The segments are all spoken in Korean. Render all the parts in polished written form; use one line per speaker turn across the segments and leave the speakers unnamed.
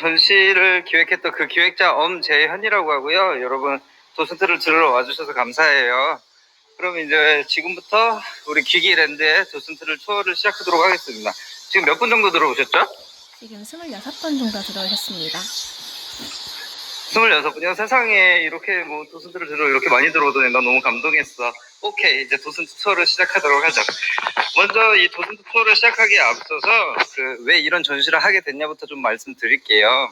전시를 기획했던 그 기획자 엄재현이라고 하고요. 여러분 도슨트를 들으러 와주셔서 감사해요. 그럼 이제 지금부터 우리 귀기랜드의 도슨트를 투어를 시작하도록 하겠습니다. 지금 몇 분 정도 들어오셨죠?
지금 26번 정도 들어오셨습니다.
26분이요? 세상에 이렇게 뭐 도슨트를 들으러 이렇게 많이 들어오더니 나 너무 감동했어. 오케이, 이제 도슨트 투어를 시작하도록 하죠. 먼저 이 도슨트 투어를 시작하기에 앞서서 왜 이런 전시를 하게 됐냐부터 좀 말씀드릴게요.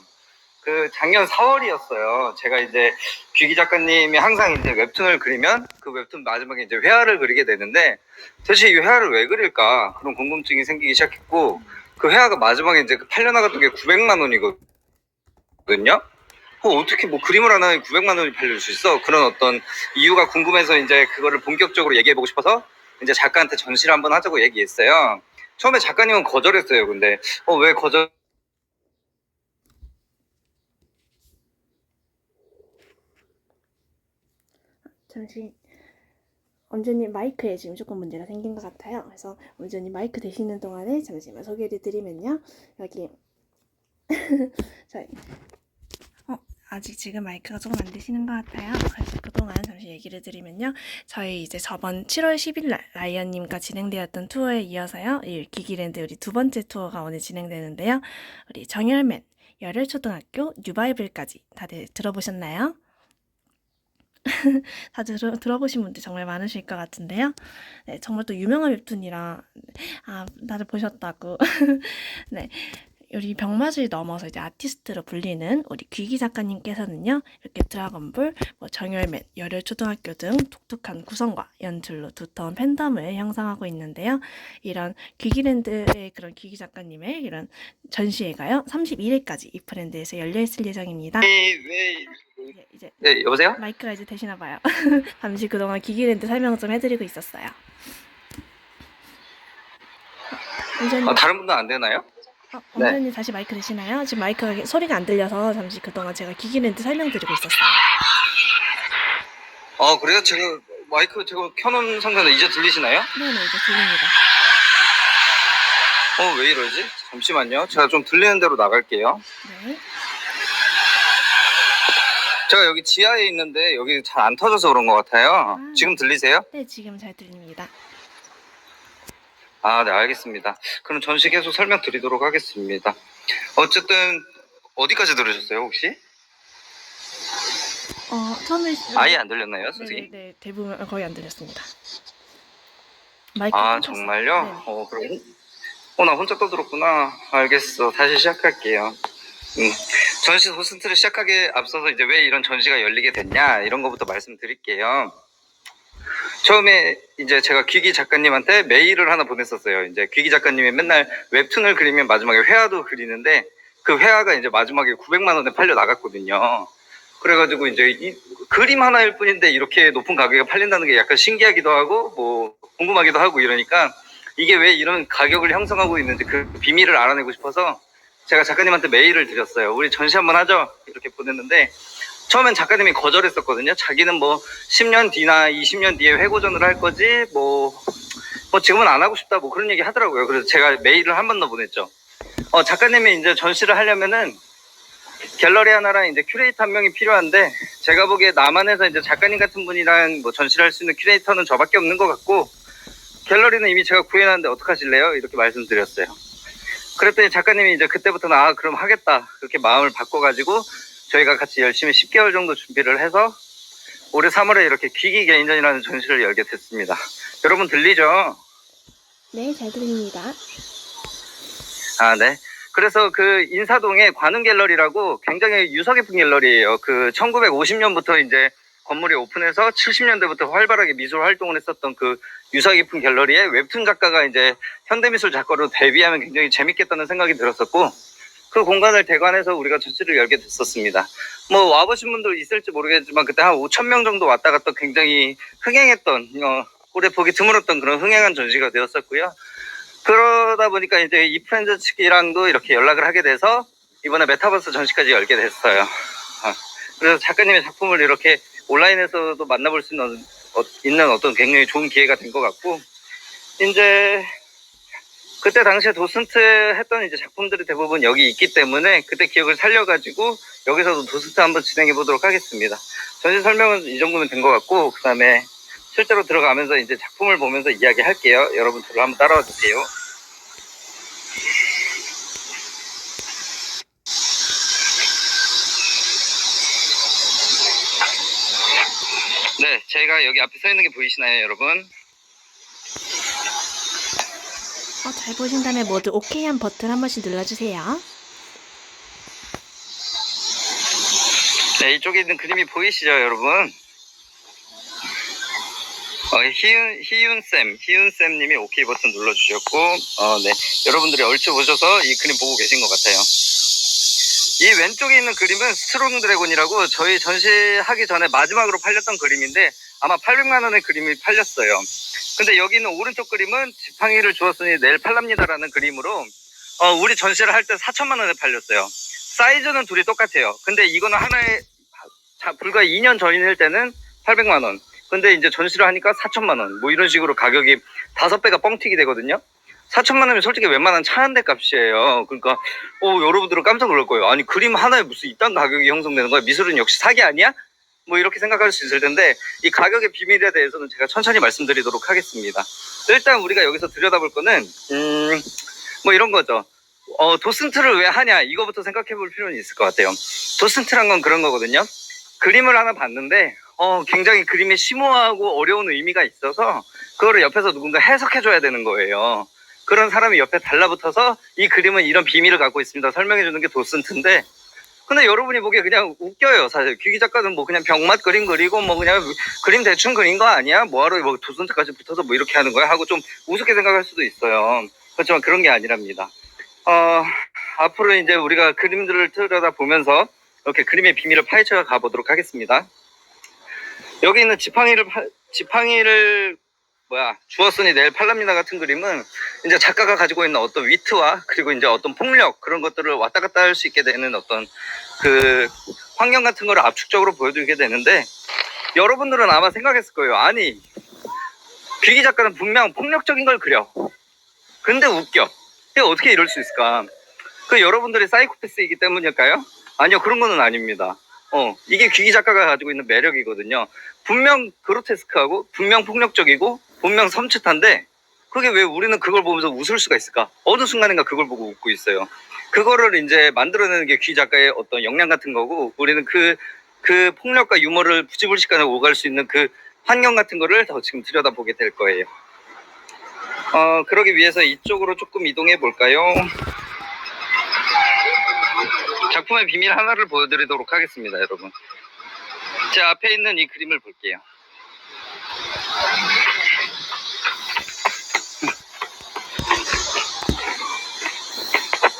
작년 4월이었어요. 제가 이제 귀기 작가님이 항상 이제 웹툰을 그리면 그 웹툰 마지막에 이제 회화를 그리게 되는데 도대체 이 회화를 왜 그릴까? 그런 궁금증이 생기기 시작했고 그 회화가 마지막에 이제 팔려나갔던 게 900만 원이거든요. 어떻게 뭐 그림을 하나에 900만 원이 팔릴 수 있어? 그런 어떤 이유가 궁금해서 이제 그거를 본격적으로 얘기해보고 싶어서 이제 작가한테 전시를 한번 하자고 얘기했어요. 처음에 작가님은 거절했어요. 근데 왜 거절?
잠시 원주님 마이크에 지금 조금 문제가 생긴 것 같아요. 그래서 원주님 마이크 되시는 동안에 잠시만 소개를 드리면요. 여기 저희 아직 지금 마이크가 조금 안 되시는 것 같아요. 그래서 그동안 잠시 얘기를 드리면요. 저희 이제 저번 7월 10일 날 라이언님과 진행되었던 투어에 이어서요. 이 귀기랜드 우리 두 번째 투어가 오늘 진행되는데요. 우리 정열맨, 열혈초등학교, 뉴바이블까지 다들 들어보셨나요? 다들 들어보신 분들 정말 많으실 것 같은데요. 네, 정말 또 유명한 웹툰이라 다들 보셨다고. 네. 우리 병맛을 넘어서 이제 아티스트로 불리는 우리 귀기 작가님께서는요, 이렇게 드라곤볼, 정열맨, 열혈초등학교 등 독특한 구성과 연출로 두터운 팬덤을 형성하고 있는데요. 이런 귀기랜드의 그런 귀기 작가님의 이런 전시회가요, 31일까지 이 브랜드에서 열려있을 예정입니다. 이제
네, 여보세요?
마이크가 이제 되시나 봐요. 잠시 그동안 귀기랜드 설명 좀 해드리고 있었어요.
다른 분도 안 되나요?
원장님 네. 다시 마이크 되시나요? 지금 마이크가 소리가 안 들려서 잠시 그동안 제가 귀기랜드 설명드리고 있었어요.
그래요? 마이크 켜놓은 상태는 이제 들리시나요?
네네, 이제 들립니다.
왜 이러지? 잠시만요. 제가 좀 들리는 대로 나갈게요.
네.
제가 여기 지하에 있는데 여기 잘 안 터져서 그런 것 같아요. 지금 들리세요?
네, 지금 잘 들립니다.
네, 알겠습니다. 그럼 전시 계속 설명드리도록 하겠습니다. 어쨌든 어디까지 들으셨어요, 혹시?
처음에
아예 안 들렸나요, 선생님?
네, 대부분 거의 안 들렸습니다.
정말요?
네.
그럼 나 혼자 떠들었구나. 알겠어. 다시 시작할게요. 전시 도슨트를 시작하기에 앞서서 이제 왜 이런 전시가 열리게 됐냐 이런 거부터 말씀드릴게요. 처음에 이제 제가 귀기 작가님한테 메일을 하나 보냈었어요. 이제 귀기 작가님이 맨날 웹툰을 그리면 마지막에 회화도 그리는데 그 회화가 이제 마지막에 900만 원에 팔려 나갔거든요. 그래가지고 이제 이 그림 하나일 뿐인데 이렇게 높은 가격에 팔린다는 게 약간 신기하기도 하고 뭐 궁금하기도 하고 이러니까 이게 왜 이런 가격을 형성하고 있는지 그 비밀을 알아내고 싶어서 제가 작가님한테 메일을 드렸어요. 우리 전시 한번 하죠. 이렇게 보냈는데 처음엔 작가님이 거절했었거든요. 자기는 뭐 10년 뒤나 20년 뒤에 회고전을 할 거지 뭐 지금은 안 하고 싶다 뭐 그런 얘기 하더라고요. 그래서 제가 메일을 한 번 더 보냈죠. 작가님이 이제 전시를 하려면은 갤러리 하나랑 이제 큐레이터 한 명이 필요한데 제가 보기에 남한에서 이제 작가님 같은 분이랑 뭐 전시를 할 수 있는 큐레이터는 저밖에 없는 것 같고 갤러리는 이미 제가 구해놨는데 어떡하실래요? 이렇게 말씀드렸어요. 그랬더니 작가님이 이제 그때부터는 그럼 하겠다 그렇게 마음을 바꿔가지고 저희가 같이 열심히 10개월 정도 준비를 해서 올해 3월에 이렇게 귀기 개인전이라는 전시를 열게 됐습니다. 여러분 들리죠?
네, 잘 들립니다.
네. 그래서 그 인사동에 관훈 갤러리라고 굉장히 유서 깊은 갤러리예요. 1950년부터 이제 건물이 오픈해서 70년대부터 활발하게 미술 활동을 했었던 그 유서 깊은 갤러리에 웹툰 작가가 이제 현대미술 작가로 데뷔하면 굉장히 재밌겠다는 생각이 들었었고 그 공간을 대관해서 우리가 전시를 열게 됐었습니다. 뭐 와보신 분들 있을지 모르겠지만 그때 한 5,000명 정도 왔다 갔다 굉장히 흥행했던 올해 보기 드물었던 그런 흥행한 전시가 되었었고요. 그러다 보니까 이제 이 프렌즈 측이랑도 이렇게 연락을 하게 돼서 이번에 메타버스 전시까지 열게 됐어요. 그래서 작가님의 작품을 이렇게 온라인에서도 만나볼 수 있는 어떤 굉장히 좋은 기회가 된 것 같고 이제 그때 당시에 도슨트 했던 이제 작품들이 대부분 여기 있기 때문에 그때 기억을 살려가지고 여기서도 도슨트 한번 진행해 보도록 하겠습니다. 전시 설명은 이 정도면 된 것 같고, 그 다음에 실제로 들어가면서 이제 작품을 보면서 이야기 할게요. 여러분 저를 한번 따라와 주세요. 네, 제가 여기 앞에 서 있는 게 보이시나요, 여러분?
잘 보신다면 모두 오케이 한 버튼 한 번씩 눌러주세요.
네, 이쪽에 있는 그림이 보이시죠, 여러분? 희윤쌤님이 오케이 버튼 눌러주셨고, 네. 여러분들이 얼추 보셔서 이 그림 보고 계신 것 같아요. 이 왼쪽에 있는 그림은 스트롱 드래곤이라고 저희 전시하기 전에 마지막으로 팔렸던 그림인데, 아마 800만 원의 그림이 팔렸어요. 근데 여기 있는 오른쪽 그림은 지팡이를 주었으니 내일 팔랍니다라는 그림으로, 우리 전시를 할 때 4천만 원에 팔렸어요. 사이즈는 둘이 똑같아요. 근데 이거는 하나에, 불과 2년 전일 때는 800만 원. 근데 이제 전시를 하니까 4천만 원. 뭐 이런 식으로 가격이 5배가 뻥튀기 되거든요. 4천만 원이면 솔직히 웬만한 차 한 대 값이에요. 그러니까, 여러분들은 깜짝 놀랄 거예요. 아니, 그림 하나에 무슨 이딴 가격이 형성되는 거야? 미술은 역시 사기 아니야? 뭐 이렇게 생각할 수 있을 텐데, 이 가격의 비밀에 대해서는 제가 천천히 말씀드리도록 하겠습니다. 일단 우리가 여기서 들여다볼 거는, 뭐 이런 거죠. 도슨트를 왜 하냐? 이거부터 생각해 볼 필요는 있을 것 같아요. 도슨트란 건 그런 거거든요. 그림을 하나 봤는데, 굉장히 그림이 심오하고 어려운 의미가 있어서, 그거를 옆에서 누군가 해석해 줘야 되는 거예요. 그런 사람이 옆에 달라붙어서 이 그림은 이런 비밀을 갖고 있습니다. 설명해 주는 게 도슨트인데, 근데 여러분이 보기에 그냥 웃겨요. 사실 귀기 작가는 뭐 그냥 병맛 그림 그리고 뭐 그냥 그림 대충 그린 거 아니야? 뭐하러 뭐 도슨트까지 붙어서 뭐 이렇게 하는 거야? 하고 좀 우습게 생각할 수도 있어요. 그렇지만 그런 게 아니랍니다. 앞으로 이제 우리가 그림들을 들여다보면서 이렇게 그림의 비밀을 파헤쳐 가보도록 하겠습니다. 여기 있는 지팡이를 주었으니 내일 팔랍니다 같은 그림은 이제 작가가 가지고 있는 어떤 위트와 그리고 이제 어떤 폭력 그런 것들을 왔다 갔다 할 수 있게 되는 어떤 그 환경 같은 거를 압축적으로 보여주게 되는데, 여러분들은 아마 생각했을 거예요. 아니, 귀기 작가는 분명 폭력적인 걸 그려. 근데 웃겨. 이게 어떻게 이럴 수 있을까? 그 여러분들이 사이코패스이기 때문일까요? 아니요, 그런 거는 아닙니다. 이게 귀기 작가가 가지고 있는 매력이거든요. 분명 그로테스크하고 분명 폭력적이고 분명 섬찟한데, 그게 왜 우리는 그걸 보면서 웃을 수가 있을까? 어느 순간인가 그걸 보고 웃고 있어요. 그거를 이제 만들어내는 게 귀 작가의 어떤 역량 같은 거고, 우리는 그 폭력과 유머를 부지불식간에 오갈 수 있는 그 환경 같은 거를 더 지금 들여다보게 될 거예요. 그러기 위해서 이쪽으로 조금 이동해 볼까요? 작품의 비밀 하나를 보여드리도록 하겠습니다, 여러분. 제 앞에 있는 이 그림을 볼게요.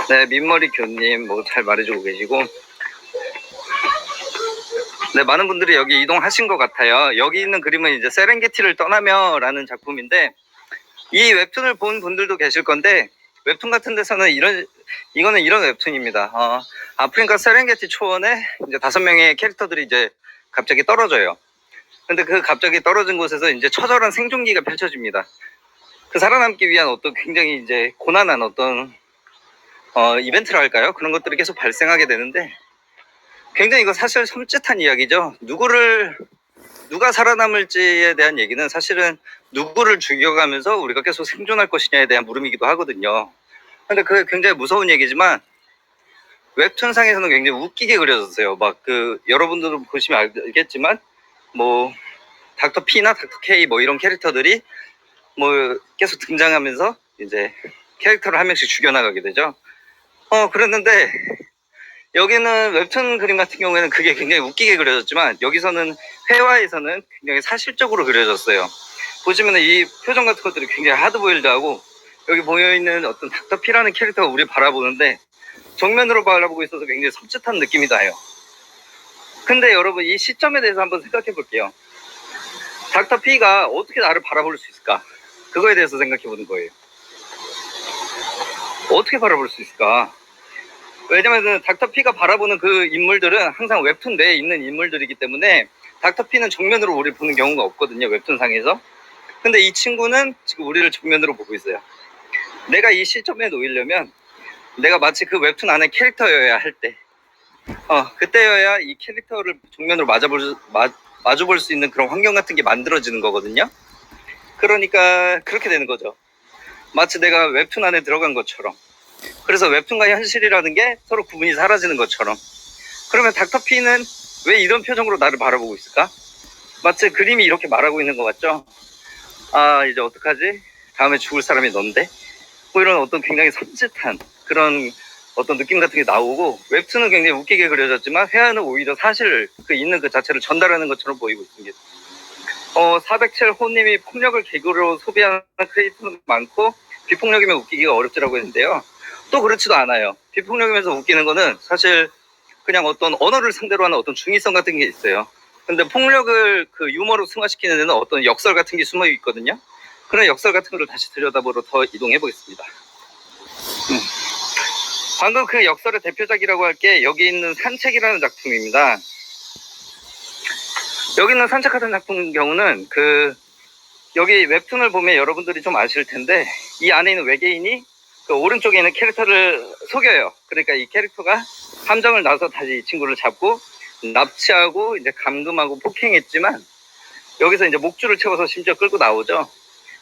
네, 민머리 교님 뭐 잘 말해주고 계시고, 네, 많은 분들이 여기 이동하신 것 같아요. 여기 있는 그림은 이제 세렝게티를 떠나며라는 작품인데, 이 웹툰을 본 분들도 계실 건데, 웹툰 같은 데서는 이거는 이런 웹툰입니다. 아프리카 세렝게티 초원에 이제 5명의 캐릭터들이 이제 갑자기 떨어져요. 근데 그 갑자기 떨어진 곳에서 이제 처절한 생존기가 펼쳐집니다. 그 살아남기 위한 어떤 굉장히 이제 고난한 어떤 이벤트라 할까요? 그런 것들이 계속 발생하게 되는데, 굉장히 이거 사실 섬찟한 이야기죠. 누가 살아남을지에 대한 얘기는 사실은 누구를 죽여가면서 우리가 계속 생존할 것이냐에 대한 물음이기도 하거든요. 근데 그게 굉장히 무서운 얘기지만 웹툰상에서는 굉장히 웃기게 그려졌어요. 여러분들도 보시면 알겠지만 뭐 닥터 P나 닥터 K 뭐 이런 캐릭터들이 뭐 계속 등장하면서 이제 캐릭터를 한 명씩 죽여나가게 되죠. 그랬는데 여기는 웹툰 그림 같은 경우에는 그게 굉장히 웃기게 그려졌지만, 여기서는 회화에서는 굉장히 사실적으로 그려졌어요. 보시면 이 표정 같은 것들이 굉장히 하드보일드하고, 여기 보여있는 어떤 닥터 P라는 캐릭터가 우리 바라보는데 정면으로 바라보고 있어서 굉장히 섬찟한 느낌이 나요. 근데 여러분, 이 시점에 대해서 한번 생각해 볼게요. 닥터 P가 어떻게 나를 바라볼 수 있을까? 그거에 대해서 생각해 보는 거예요. 어떻게 바라볼 수 있을까? 왜냐면 닥터 P가 바라보는 그 인물들은 항상 웹툰 내에 있는 인물들이기 때문에 닥터 P는 정면으로 우리를 보는 경우가 없거든요, 웹툰상에서. 근데 이 친구는 지금 우리를 정면으로 보고 있어요. 내가 이 시점에 놓이려면 내가 마치 그 웹툰 안에 캐릭터여야 할 때, 그때여야 이 캐릭터를 정면으로 마주볼 수 있는 그런 환경 같은 게 만들어지는 거거든요. 그러니까 그렇게 되는 거죠. 마치 내가 웹툰 안에 들어간 것처럼. 그래서 웹툰과 현실이라는 게 서로 구분이 사라지는 것처럼. 그러면 닥터피는 왜 이런 표정으로 나를 바라보고 있을까? 마치 그림이 이렇게 말하고 있는 것 같죠? 아, 이제 어떡하지? 다음에 죽을 사람이 넌데? 뭐 이런 어떤 굉장히 섬찟한 그런 어떤 느낌 같은 게 나오고, 웹툰은 굉장히 웃기게 그려졌지만 회화는 오히려 사실 있는 그 자체를 전달하는 것처럼 보이고 있습니다. 407 호님이 폭력을 개그로 소비하는 크리에이터는 많고 비폭력이면 웃기기가 어렵지라고 했는데요. 또 그렇지도 않아요. 비폭력이면서 웃기는 거는 사실 그냥 어떤 언어를 상대로 하는 어떤 중의성 같은 게 있어요. 근데 폭력을 그 유머로 승화시키는 데는 어떤 역설 같은 게 숨어 있거든요. 그런 역설 같은 거를 다시 들여다보러 더 이동해 보겠습니다. 방금 그 역설의 대표작이라고 할 게 여기 있는 산책이라는 작품입니다. 여기 있는 산책하는 작품 경우는 여기 웹툰을 보면 여러분들이 좀 아실 텐데, 이 안에 있는 외계인이 그 오른쪽에 있는 캐릭터를 속여요. 그러니까 이 캐릭터가 함정을 나서 다시 이 친구를 잡고 납치하고 이제 감금하고 폭행했지만, 여기서 이제 목줄을 채워서 심지어 끌고 나오죠.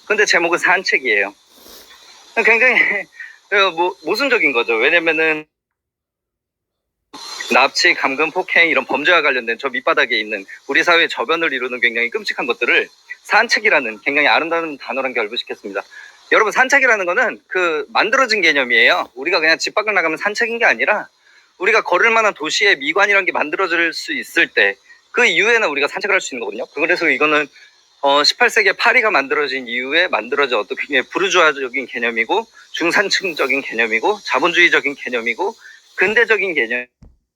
근데 제목은 산책이에요. 굉장히 모순적인 거죠. 왜냐면은 납치, 감금, 폭행 이런 범죄와 관련된 저 밑바닥에 있는 우리 사회의 저변을 이루는 굉장히 끔찍한 것들을 산책이라는 굉장히 아름다운 단어랑 결부시켰습니다. 여러분, 산책이라는 거는 만들어진 개념이에요. 우리가 그냥 집 밖을 나가면 산책인 게 아니라 우리가 걸을 만한 도시의 미관이라는 게 만들어질 수 있을 때 그 이후에는 우리가 산책을 할 수 있는 거거든요. 그래서 이거는 18세기에 파리가 만들어진 이후에 만들어진 어떤 굉장히 부르주아적인 개념이고 중산층적인 개념이고 자본주의적인 개념이고 근대적인 개념.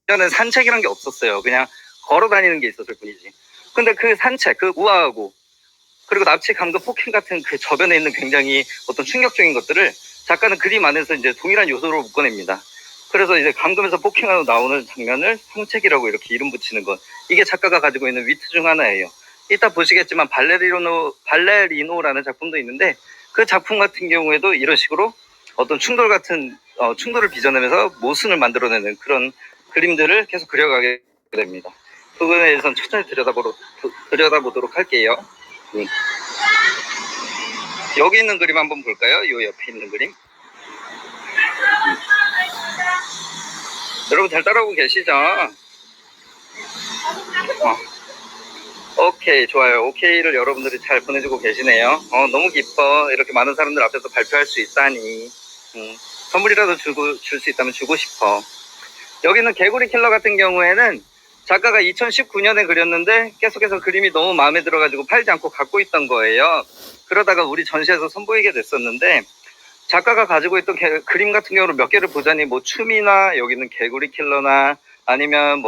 저는 산책이란 게 없었어요. 그냥 걸어 다니는 게 있었을 뿐이지. 근데 그 산책, 우아하고 그리고 납치, 감금, 폭행 같은 그 저변에 있는 굉장히 어떤 충격적인 것들을 작가는 그림 안에서 이제 동일한 요소로 묶어냅니다. 그래서 이제 감금에서 폭행하고 나오는 장면을 산책이라고 이렇게 이름 붙이는 것. 이게 작가가 가지고 있는 위트 중 하나예요. 이따 보시겠지만 발레리노라는 작품도 있는데, 그 작품 같은 경우에도 이런 식으로 어떤 충돌을 빚어내면서 모순을 만들어내는 그런 그림들을 계속 그려가게 됩니다. 그 부분에 대해서는 천천히 들여다보도록 할게요. 여기 있는 그림 한번 볼까요? 이 옆에 있는 그림. 여러분 잘 따라오고 계시죠? 오케이, 좋아요. 오케이를 여러분들이 잘 보내주고 계시네요. 너무 기뻐. 이렇게 많은 사람들 앞에서 발표할 수 있다니. 선물이라도 줄 수 있다면 주고 싶어. 여기는 개구리 킬러 같은 경우에는 작가가 2019년에 그렸는데 계속해서 그림이 너무 마음에 들어가지고 팔지 않고 갖고 있던 거예요. 그러다가 우리 전시에서 선보이게 됐었는데, 작가가 가지고 있던 그림 같은 경우는 몇 개를 보자니 춤이나 여기는 개구리 킬러나 아니면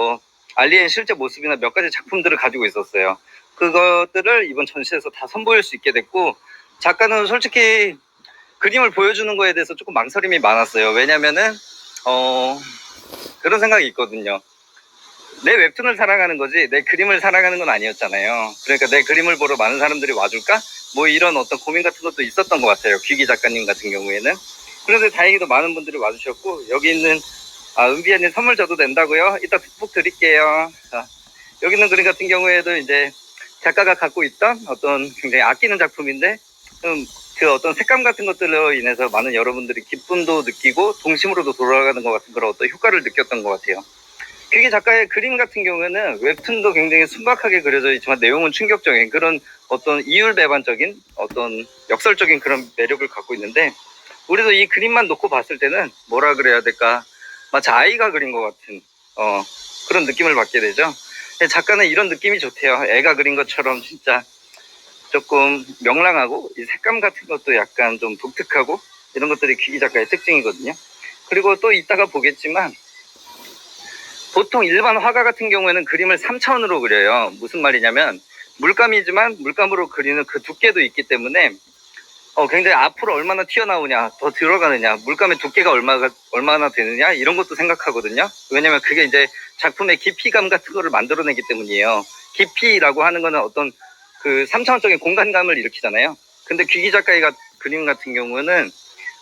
알리엔 실제 모습이나 몇 가지 작품들을 가지고 있었어요. 그것들을 이번 전시에서 다 선보일 수 있게 됐고, 작가는 솔직히 그림을 보여주는 거에 대해서 조금 망설임이 많았어요. 왜냐면은 그런 생각이 있거든요. 내 웹툰을 사랑하는 거지 내 그림을 사랑하는 건 아니었잖아요. 그러니까 내 그림을 보러 많은 사람들이 와줄까? 이런 어떤 고민 같은 것도 있었던 것 같아요. 귀기 작가님 같은 경우에는. 그런데 다행히도 많은 분들이 와주셨고, 여기 있는 은비언님 선물 줘도 된다고요? 이따 푹 드릴게요. 여기 있는 그림 같은 경우에도 이제 작가가 갖고 있던 어떤 굉장히 아끼는 작품인데, 그 어떤 색감 같은 것들로 인해서 많은 여러분들이 기쁨도 느끼고 동심으로도 돌아가는 것 같은 그런 어떤 효과를 느꼈던 것 같아요. 귀기 작가의 그림 같은 경우에는 웹툰도 굉장히 순박하게 그려져 있지만 내용은 충격적인 그런 어떤 이율배반적인 어떤 역설적인 그런 매력을 갖고 있는데, 우리도 이 그림만 놓고 봤을 때는 뭐라 그래야 될까, 마치 아이가 그린 것 같은 그런 느낌을 받게 되죠. 작가는 이런 느낌이 좋대요. 애가 그린 것처럼 진짜 조금 명랑하고 이 색감 같은 것도 약간 좀 독특하고 이런 것들이 귀기 작가의 특징이거든요. 그리고 또 이따가 보겠지만, 보통 일반 화가 같은 경우에는 그림을 3차원으로 그려요. 무슨 말이냐면 물감이지만 물감으로 그리는 그 두께도 있기 때문에 굉장히 앞으로 얼마나 튀어나오냐, 더 들어가느냐, 물감의 두께가 얼마나 되느냐, 이런 것도 생각하거든요. 왜냐면 그게 이제 작품의 깊이감 같은 거를 만들어내기 때문이에요. 깊이라고 하는 거는 어떤 그 3차원적인 공간감을 일으키잖아요. 근데 귀기 작가의 그림 같은 경우는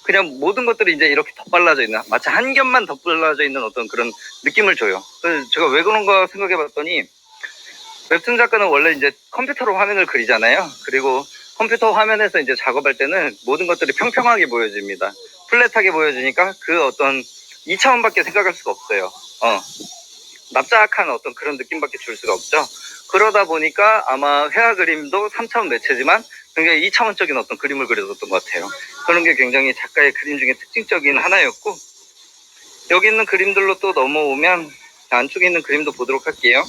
그냥 모든 것들이 이제 이렇게 덧발라져 있는, 마치 한 겹만 덧발라져 있는 어떤 그런 느낌을 줘요. 그래서 제가 왜 그런가 생각해 봤더니, 웹툰 작가는 원래 이제 컴퓨터로 화면을 그리잖아요. 그리고 컴퓨터 화면에서 이제 작업할 때는 모든 것들이 평평하게 보여집니다. 플랫하게 보여지니까 그 어떤 2차원밖에 생각할 수가 없어요. 납작한 어떤 그런 느낌밖에 줄 수가 없죠. 그러다 보니까 아마 회화 그림도 3차원 매체지만 굉장히 2차원적인 어떤 그림을 그려줬던 것 같아요. 그런 게 굉장히 작가의 그림 중에 특징적인 하나였고, 여기 있는 그림들로 또 넘어오면 안쪽에 있는 그림도 보도록 할게요.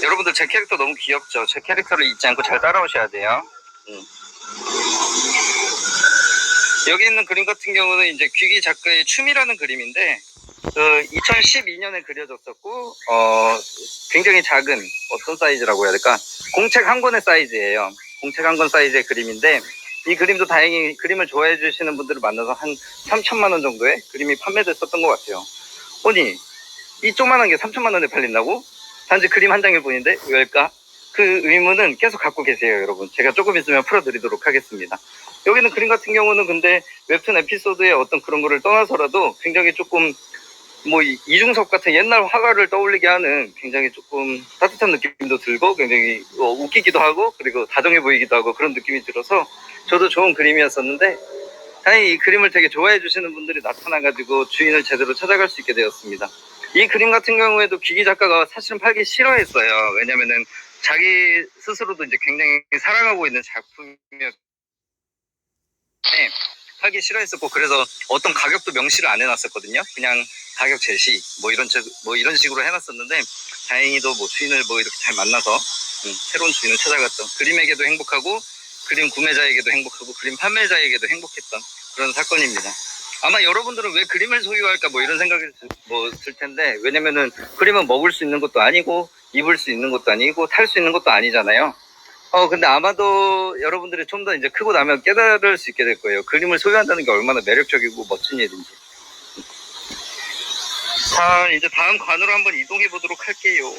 여러분들 제 캐릭터 너무 귀엽죠? 제 캐릭터를 잊지 않고 잘 따라오셔야 돼요. 여기 있는 그림 같은 경우는 이제 귀기 작가의 춤이라는 그림인데, 2012년에 그려졌었고, 굉장히 작은 어떤 사이즈라고 해야 될까? 공책 한 권의 사이즈예요. 공책 한 권 사이즈의 그림인데, 이 그림도 다행히 그림을 좋아해 주시는 분들을 만나서 한 3천만 원 정도의 그림이 판매됐었던 것 같아요. 아니, 이 조그만한 게 3천만 원에 팔린다고? 단지 그림 한 장일 뿐인데 왜일까? 그 의문은 계속 갖고 계세요, 여러분. 제가 조금 있으면 풀어드리도록 하겠습니다. 여기는 그림 같은 경우는 근데 웹툰 에피소드의 어떤 그런 거를 떠나서라도 굉장히 조금 뭐 이중섭 같은 옛날 화가를 떠올리게 하는 굉장히 조금 따뜻한 느낌도 들고 굉장히 웃기기도 하고 그리고 다정해 보이기도 하고 그런 느낌이 들어서 저도 좋은 그림이었었는데, 다행히 이 그림을 되게 좋아해 주시는 분들이 나타나가지고 주인을 제대로 찾아갈 수 있게 되었습니다. 이 그림 같은 경우에도 귀기 작가가 사실은 팔기 싫어했어요. 왜냐면은 자기 스스로도 이제 굉장히 사랑하고 있는 작품이었기 때문에 팔기 싫어했었고, 그래서 어떤 가격도 명시를 안 해놨었거든요. 그냥 가격 제시 뭐 이런 식으로 해놨었는데, 다행히도 뭐 주인을 뭐 이렇게 잘 만나서 새로운 주인을 찾아갔던, 그림에게도 행복하고 그림 구매자에게도 행복하고 그림 판매자에게도 행복했던 그런 사건입니다. 아마 여러분들은 왜 그림을 소유할까 뭐 이런 생각이 들 텐데, 왜냐면은 그림은 먹을 수 있는 것도 아니고 입을 수 있는 것도 아니고 탈 수 있는 것도 아니잖아요. 근데 아마도 여러분들이 좀 더 이제 크고 나면 깨달을 수 있게 될 거예요. 그림을 소유한다는 게 얼마나 매력적이고 멋진 일인지. 자, 이제 다음 관으로 한번 이동해 보도록 할게요.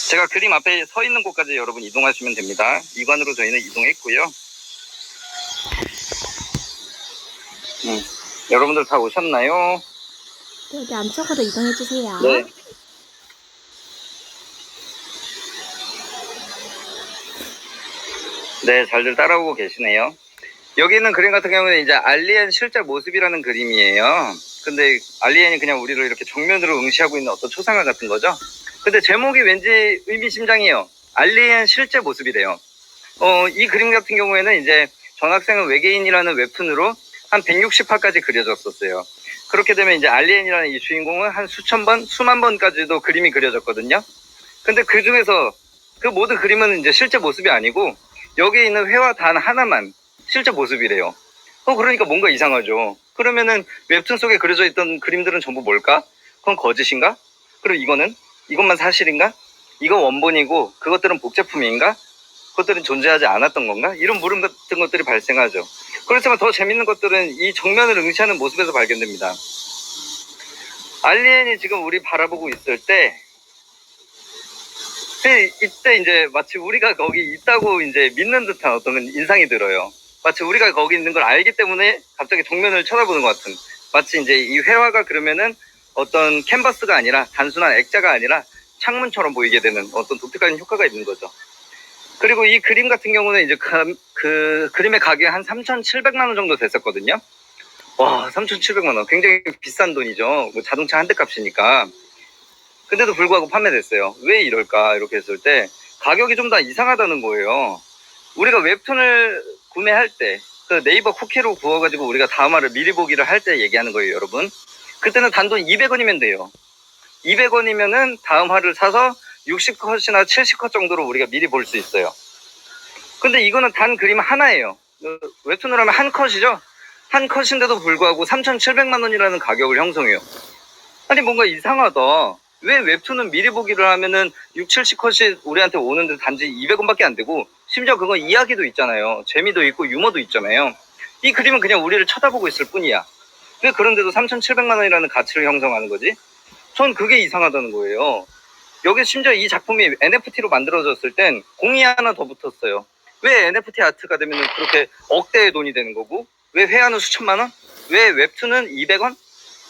제가 그림 앞에 서 있는 곳까지 여러분 이동하시면 됩니다. 이 관으로 저희는 이동했고요. 여러분들 다 오셨나요?
여기 안쪽으로 이동해주세요.
네. 네, 잘들 따라오고 계시네요. 여기 있는 그림 같은 경우는 이제 알리엔 실제 모습이라는 그림이에요. 근데 알리엔이 그냥 우리를 이렇게 정면으로 응시하고 있는 어떤 초상화 같은 거죠. 근데 제목이 왠지 의미심장해요. 알리엔 실제 모습이래요. 이 그림 같은 경우에는 이제 전학생은 외계인이라는 웹툰으로 한 160화까지 그려졌었어요. 그렇게 되면 이제 알리엔이라는 이 주인공은 한 수천 번, 수만 번까지도 그림이 그려졌거든요. 근데 그 중에서 그 모든 그림은 이제 실제 모습이 아니고 여기에 있는 회화 단 하나만 실제 모습이래요. 그러니까 뭔가 이상하죠. 그러면은 웹툰 속에 그려져 있던 그림들은 전부 뭘까? 그건 거짓인가? 그리고 이것만 사실인가? 이거 원본이고 그것들은 복제품인가? 그것들은 존재하지 않았던 건가? 이런 물음 같은 것들이 발생하죠. 그렇지만 더 재밌는 것들은 이 정면을 응시하는 모습에서 발견됩니다. 알리엔이 지금 우리 바라보고 있을 때, 이때 이제 마치 우리가 거기 있다고 이제 믿는 듯한 어떤 인상이 들어요. 마치 우리가 거기 있는 걸 알기 때문에 갑자기 정면을 쳐다보는 것 같은. 마치 이제 이 회화가 그러면은 어떤 캔버스가 아니라 단순한 액자가 아니라 창문처럼 보이게 되는 어떤 독특한 효과가 있는 거죠. 그리고 이 그림 같은 경우는 이제 그 그림의 가격이 한 3,700만 원 정도 됐었거든요. 와, 3,700만 원. 굉장히 비싼 돈이죠. 뭐 자동차 한 대 값이니까. 근데도 불구하고 판매됐어요. 왜 이럴까? 이렇게 했을 때 가격이 좀 더 이상하다는 거예요. 우리가 웹툰을 구매할 때 그 네이버 쿠키로 구워가지고 우리가 다음화를 미리 보기를 할 때 얘기하는 거예요, 여러분. 그때는 단돈 200원이면 돼요. 200원이면은 다음화를 사서 60컷이나 70컷 정도로 우리가 미리 볼 수 있어요. 근데 이거는 단 그림 하나예요. 웹툰으로 하면 한 컷이죠? 한 컷인데도 불구하고 3,700만 원이라는 가격을 형성해요. 아니, 뭔가 이상하다. 왜 웹툰은 미리 보기를 하면은 6, 70컷이 우리한테 오는데 단지 200원밖에 안 되고, 심지어 그건 이야기도 있잖아요. 재미도 있고 유머도 있잖아요. 이 그림은 그냥 우리를 쳐다보고 있을 뿐이야. 왜 그런데도 3,700만 원이라는 가치를 형성하는 거지? 전 그게 이상하다는 거예요. 여기 심지어 이 작품이 NFT로 만들어졌을 땐 공이 하나 더 붙었어요. 왜 NFT 아트가 되면 그렇게 억대의 돈이 되는 거고, 왜 회화는 수천만 원? 왜 웹툰은 200원?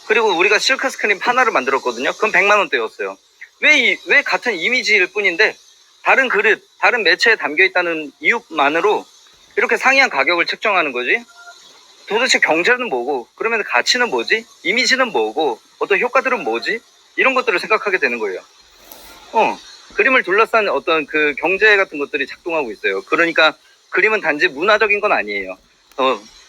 그리고 우리가 실크 스크린 하나를 만들었거든요. 그건 100만 원대였어요. 왜 같은 이미지일 뿐인데 다른 그릇, 다른 매체에 담겨 있다는 이유만으로 이렇게 상이한 가격을 책정하는 거지? 도대체 경제는 뭐고, 그러면 가치는 뭐지? 이미지는 뭐고, 어떤 효과들은 뭐지? 이런 것들을 생각하게 되는 거예요. 그림을 둘러싼 어떤 그 경제 같은 것들이 작동하고 있어요. 그러니까 그림은 단지 문화적인 건 아니에요.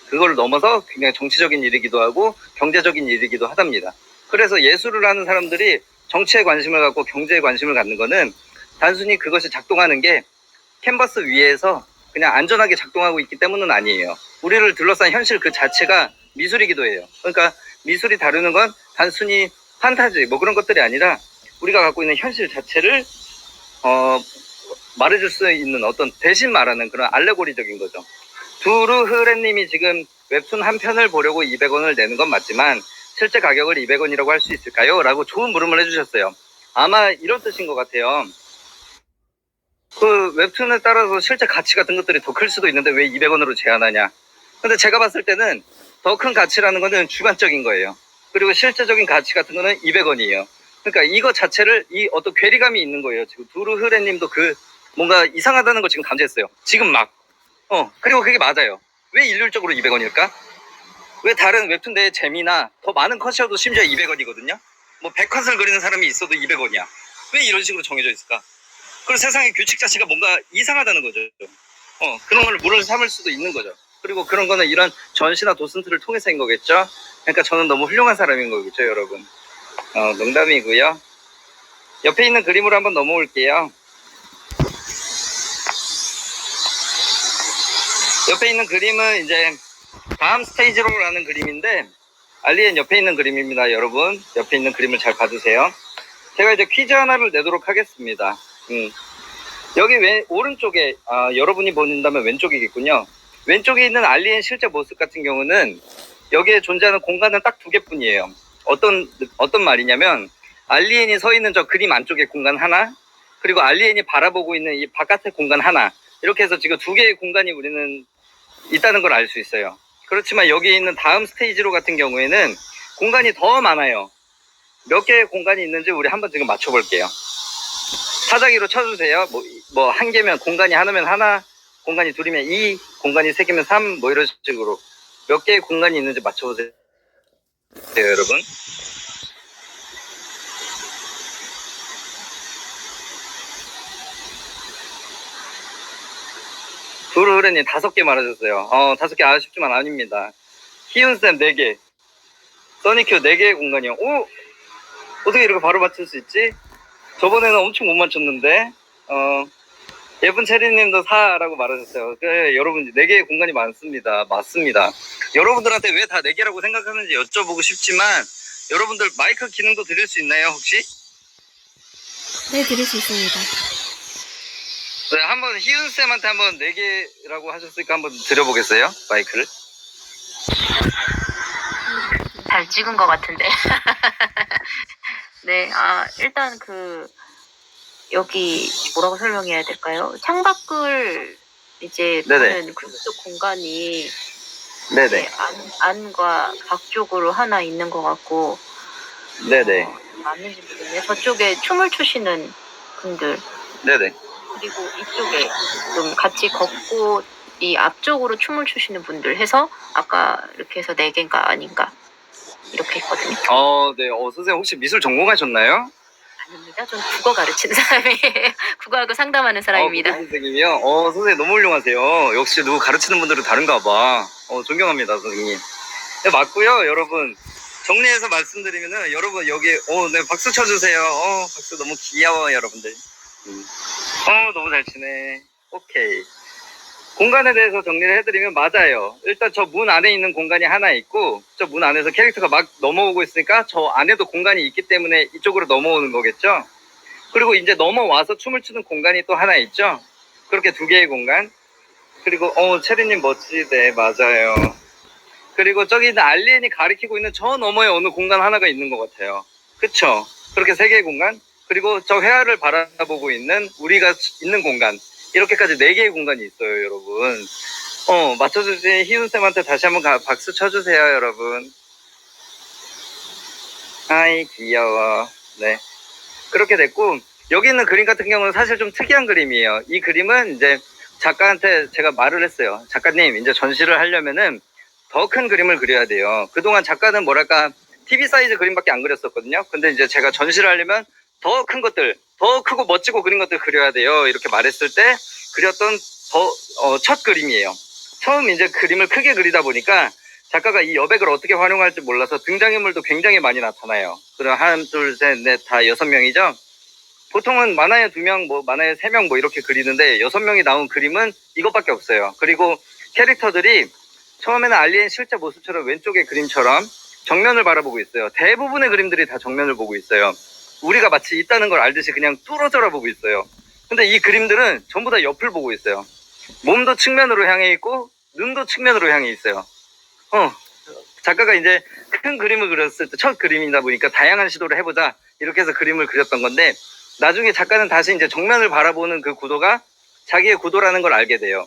그걸 넘어서 굉장히 정치적인 일이기도 하고 경제적인 일이기도 하답니다. 그래서 예술을 하는 사람들이 정치에 관심을 갖고 경제에 관심을 갖는 거는 단순히 그것이 작동하는 게 캔버스 위에서 그냥 안전하게 작동하고 있기 때문은 아니에요. 우리를 둘러싼 현실 그 자체가 미술이기도 해요. 그러니까 미술이 다루는 건 단순히 판타지 뭐 그런 것들이 아니라 우리가 갖고 있는 현실 자체를 말해줄 수 있는 어떤 대신 말하는 그런 알레고리적인 거죠. 두루흐레님이 지금 웹툰 한 편을 보려고 200원을 내는 건 맞지만 실제 가격을 200원이라고 할 수 있을까요? 라고 좋은 물음을 해주셨어요. 아마 이런 뜻인 것 같아요. 그 웹툰에 따라서 실제 가치 같은 것들이 더 클 수도 있는데 왜 200원으로 제한하냐. 근데 제가 봤을 때는 더 큰 가치라는 거는 주관적인 거예요. 그리고 실제적인 가치 같은 거는 200원이에요. 그러니까 이거 자체를 이 어떤 괴리감이 있는 거예요. 지금 두루흐레 님도 그 뭔가 이상하다는 거 지금 감지했어요. 지금 막. 그리고 그게 맞아요. 왜 일률적으로 200원일까? 왜 다른 웹툰 내의 재미나 더 많은 컷이어도 심지어 200원이거든요? 뭐 100컷을 그리는 사람이 있어도 200원이야. 왜 이런 식으로 정해져 있을까? 그리고 세상의 규칙 자체가 뭔가 이상하다는 거죠. 그런 걸 물을 삼을 수도 있는 거죠. 그리고 그런 거는 이런 전시나 도슨트를 통해서인 거겠죠? 그러니까 저는 너무 훌륭한 사람인 거겠죠, 여러분. 농담이고요. 옆에 있는 그림으로 한번 넘어올게요. 옆에 있는 그림은 이제 다음 스테이지로라는 그림인데 알리엔 옆에 있는 그림입니다, 여러분. 옆에 있는 그림을 잘 봐주세요. 제가 이제 퀴즈 하나를 내도록 하겠습니다. 여기 오른쪽에 여러분이 보신다면 왼쪽이겠군요. 왼쪽에 있는 알리엔 실제 모습 같은 경우는 여기에 존재하는 공간은 딱 2개뿐이에요. 어떤 말이냐면 알리엔이 서 있는 저 그림 안쪽에 공간 하나, 그리고 알리엔이 바라보고 있는 이 바깥의 공간 하나, 이렇게 해서 지금 2개의 공간이 우리는 있다는 걸 알 수 있어요. 그렇지만 여기 있는 다음 스테이지로 같은 경우에는 공간이 더 많아요. 몇 개의 공간이 있는지 우리 한번 지금 맞춰볼게요. 사자기로 쳐주세요. 뭐 한 개면 공간이 하나면 하나, 공간이 둘이면 2, 공간이 3개면 3, 뭐 이런 식으로 몇 개의 공간이 있는지 맞춰보세요, 여러분. 두루흐레님 5개 말하셨어요. 5개 아쉽지만 아닙니다. 희윤쌤 4개, 써니큐 4개의 공간이요. 오! 어떻게 이렇게 바로 맞출 수 있지? 저번에는 엄청 못 맞췄는데. 예쁜 체리님도 4라고 말하셨어요. 그래, 여러분 4개의 공간이 많습니다. 맞습니다. 여러분들한테 왜 다 4개라고 생각하는지 여쭤보고 싶지만 여러분들 마이크 기능도 드릴 수 있나요, 혹시?
네, 드릴 수 있습니다.
네, 한번 희은쌤한테 한번 4개라고 하셨으니까 한번 드려보겠어요, 마이크를.
잘 찍은 것 같은데. 네, 일단 여기 뭐라고 설명해야 될까요? 창밖을 이제
네네.
보는 그쪽 공간이
네네.
안과 밖 쪽으로 하나 있는 것 같고.
네네.
맞는지 모르겠네요. 저쪽에 춤을 추시는 분들.
네네.
그리고 이쪽에 좀 같이 걷고 이 앞쪽으로 춤을 추시는 분들 해서 아까 이렇게 해서 4개인가 아닌가 이렇게 했거든요.
네. 선생님 혹시 미술 전공하셨나요?
아닙니다. 전 국어 가르치는 사람이에요. 국어하고 상담하는 사람입니다.
국어 선생님이요? 선생님 너무 훌륭하세요. 역시 누구 가르치는 분들은 다른가 봐. 존경합니다, 선생님. 네, 맞고요, 여러분. 정리해서 말씀드리면은 여러분 여기 네, 박수 쳐주세요. 박수 너무 귀여워, 여러분들. 너무 잘 치네. 오케이. 공간에 대해서 정리를 해드리면 맞아요. 일단 저 문 안에 있는 공간이 하나 있고 저 문 안에서 캐릭터가 막 넘어오고 있으니까 저 안에도 공간이 있기 때문에 이쪽으로 넘어오는 거겠죠. 그리고 이제 넘어와서 춤을 추는 공간이 또 하나 있죠. 그렇게 2개의 공간. 그리고 체리님 멋지대. 맞아요. 그리고 저기 있는 알리엔이 가리키고 있는 저 너머에 어느 공간 하나가 있는 것 같아요. 그쵸? 그렇게 세 개의 공간, 그리고 저 회화를 바라보고 있는 우리가 있는 공간, 이렇게까지 네 개의 공간이 있어요, 여러분. 맞춰주신 희훈쌤한테 다시 한번 박수 쳐주세요, 여러분. 아이, 귀여워. 네. 그렇게 됐고, 여기 있는 그림 같은 경우는 사실 좀 특이한 그림이에요. 이 그림은 이제 작가한테 제가 말을 했어요. 작가님, 이제 전시를 하려면은 더 큰 그림을 그려야 돼요. 그동안 작가는 뭐랄까, TV 사이즈 그림밖에 안 그렸었거든요. 근데 이제 제가 전시를 하려면 더 큰 것들, 더 크고 멋지고 그린 것들 그려야 돼요. 이렇게 말했을 때 그렸던 첫 그림이에요. 처음 이제 그림을 크게 그리다 보니까 작가가 이 여백을 어떻게 활용할지 몰라서 등장인물도 굉장히 많이 나타나요. 그럼 하나, 둘, 셋, 넷, 다 6명이죠. 보통은 만화에 2명, 뭐 만화에 3명 뭐 이렇게 그리는데 6명이 나온 그림은 이것밖에 없어요. 그리고 캐릭터들이 처음에는 알리엔 실제 모습처럼 왼쪽의 그림처럼 정면을 바라보고 있어요. 대부분의 그림들이 다 정면을 보고 있어요. 우리가 마치 있다는 걸 알듯이 그냥 뚫어져라 보고 있어요. 근데 이 그림들은 전부 다 옆을 보고 있어요. 몸도 측면으로 향해 있고 눈도 측면으로 향해 있어요. 작가가 이제 큰 그림을 그렸을 때 첫 그림이다 보니까 다양한 시도를 해보자 이렇게 해서 그림을 그렸던 건데, 나중에 작가는 다시 이제 정면을 바라보는 그 구도가 자기의 구도라는 걸 알게 돼요.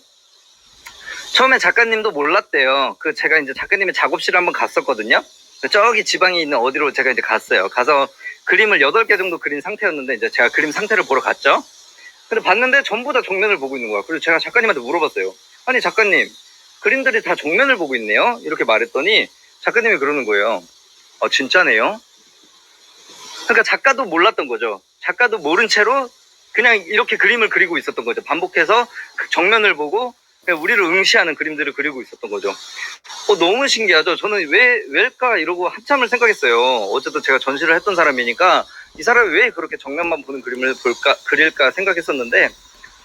처음에 작가님도 몰랐대요. 제가 이제 작가님의 작업실을 한번 갔었거든요. 저기 지방에 있는 어디로 제가 이제 갔어요. 가서 그림을 8개 정도 그린 상태였는데 이제 제가 그림 상태를 보러 갔죠. 근데 봤는데 전부 다 정면을 보고 있는 거야. 그래서 제가 작가님한테 물어봤어요. 아니 작가님, 그림들이 다 정면을 보고 있네요? 이렇게 말했더니 작가님이 그러는 거예요. 진짜네요? 그러니까 작가도 몰랐던 거죠. 작가도 모른 채로 그냥 이렇게 그림을 그리고 있었던 거죠. 반복해서 정면을 보고 그냥 우리를 응시하는 그림들을 그리고 있었던 거죠. 너무 신기하죠. 저는 왜일까 이러고 한참을 생각했어요. 어쨌든 제가 전시를 했던 사람이니까 이 사람이 왜 그렇게 정면만 보는 그림을 그릴까 생각했었는데,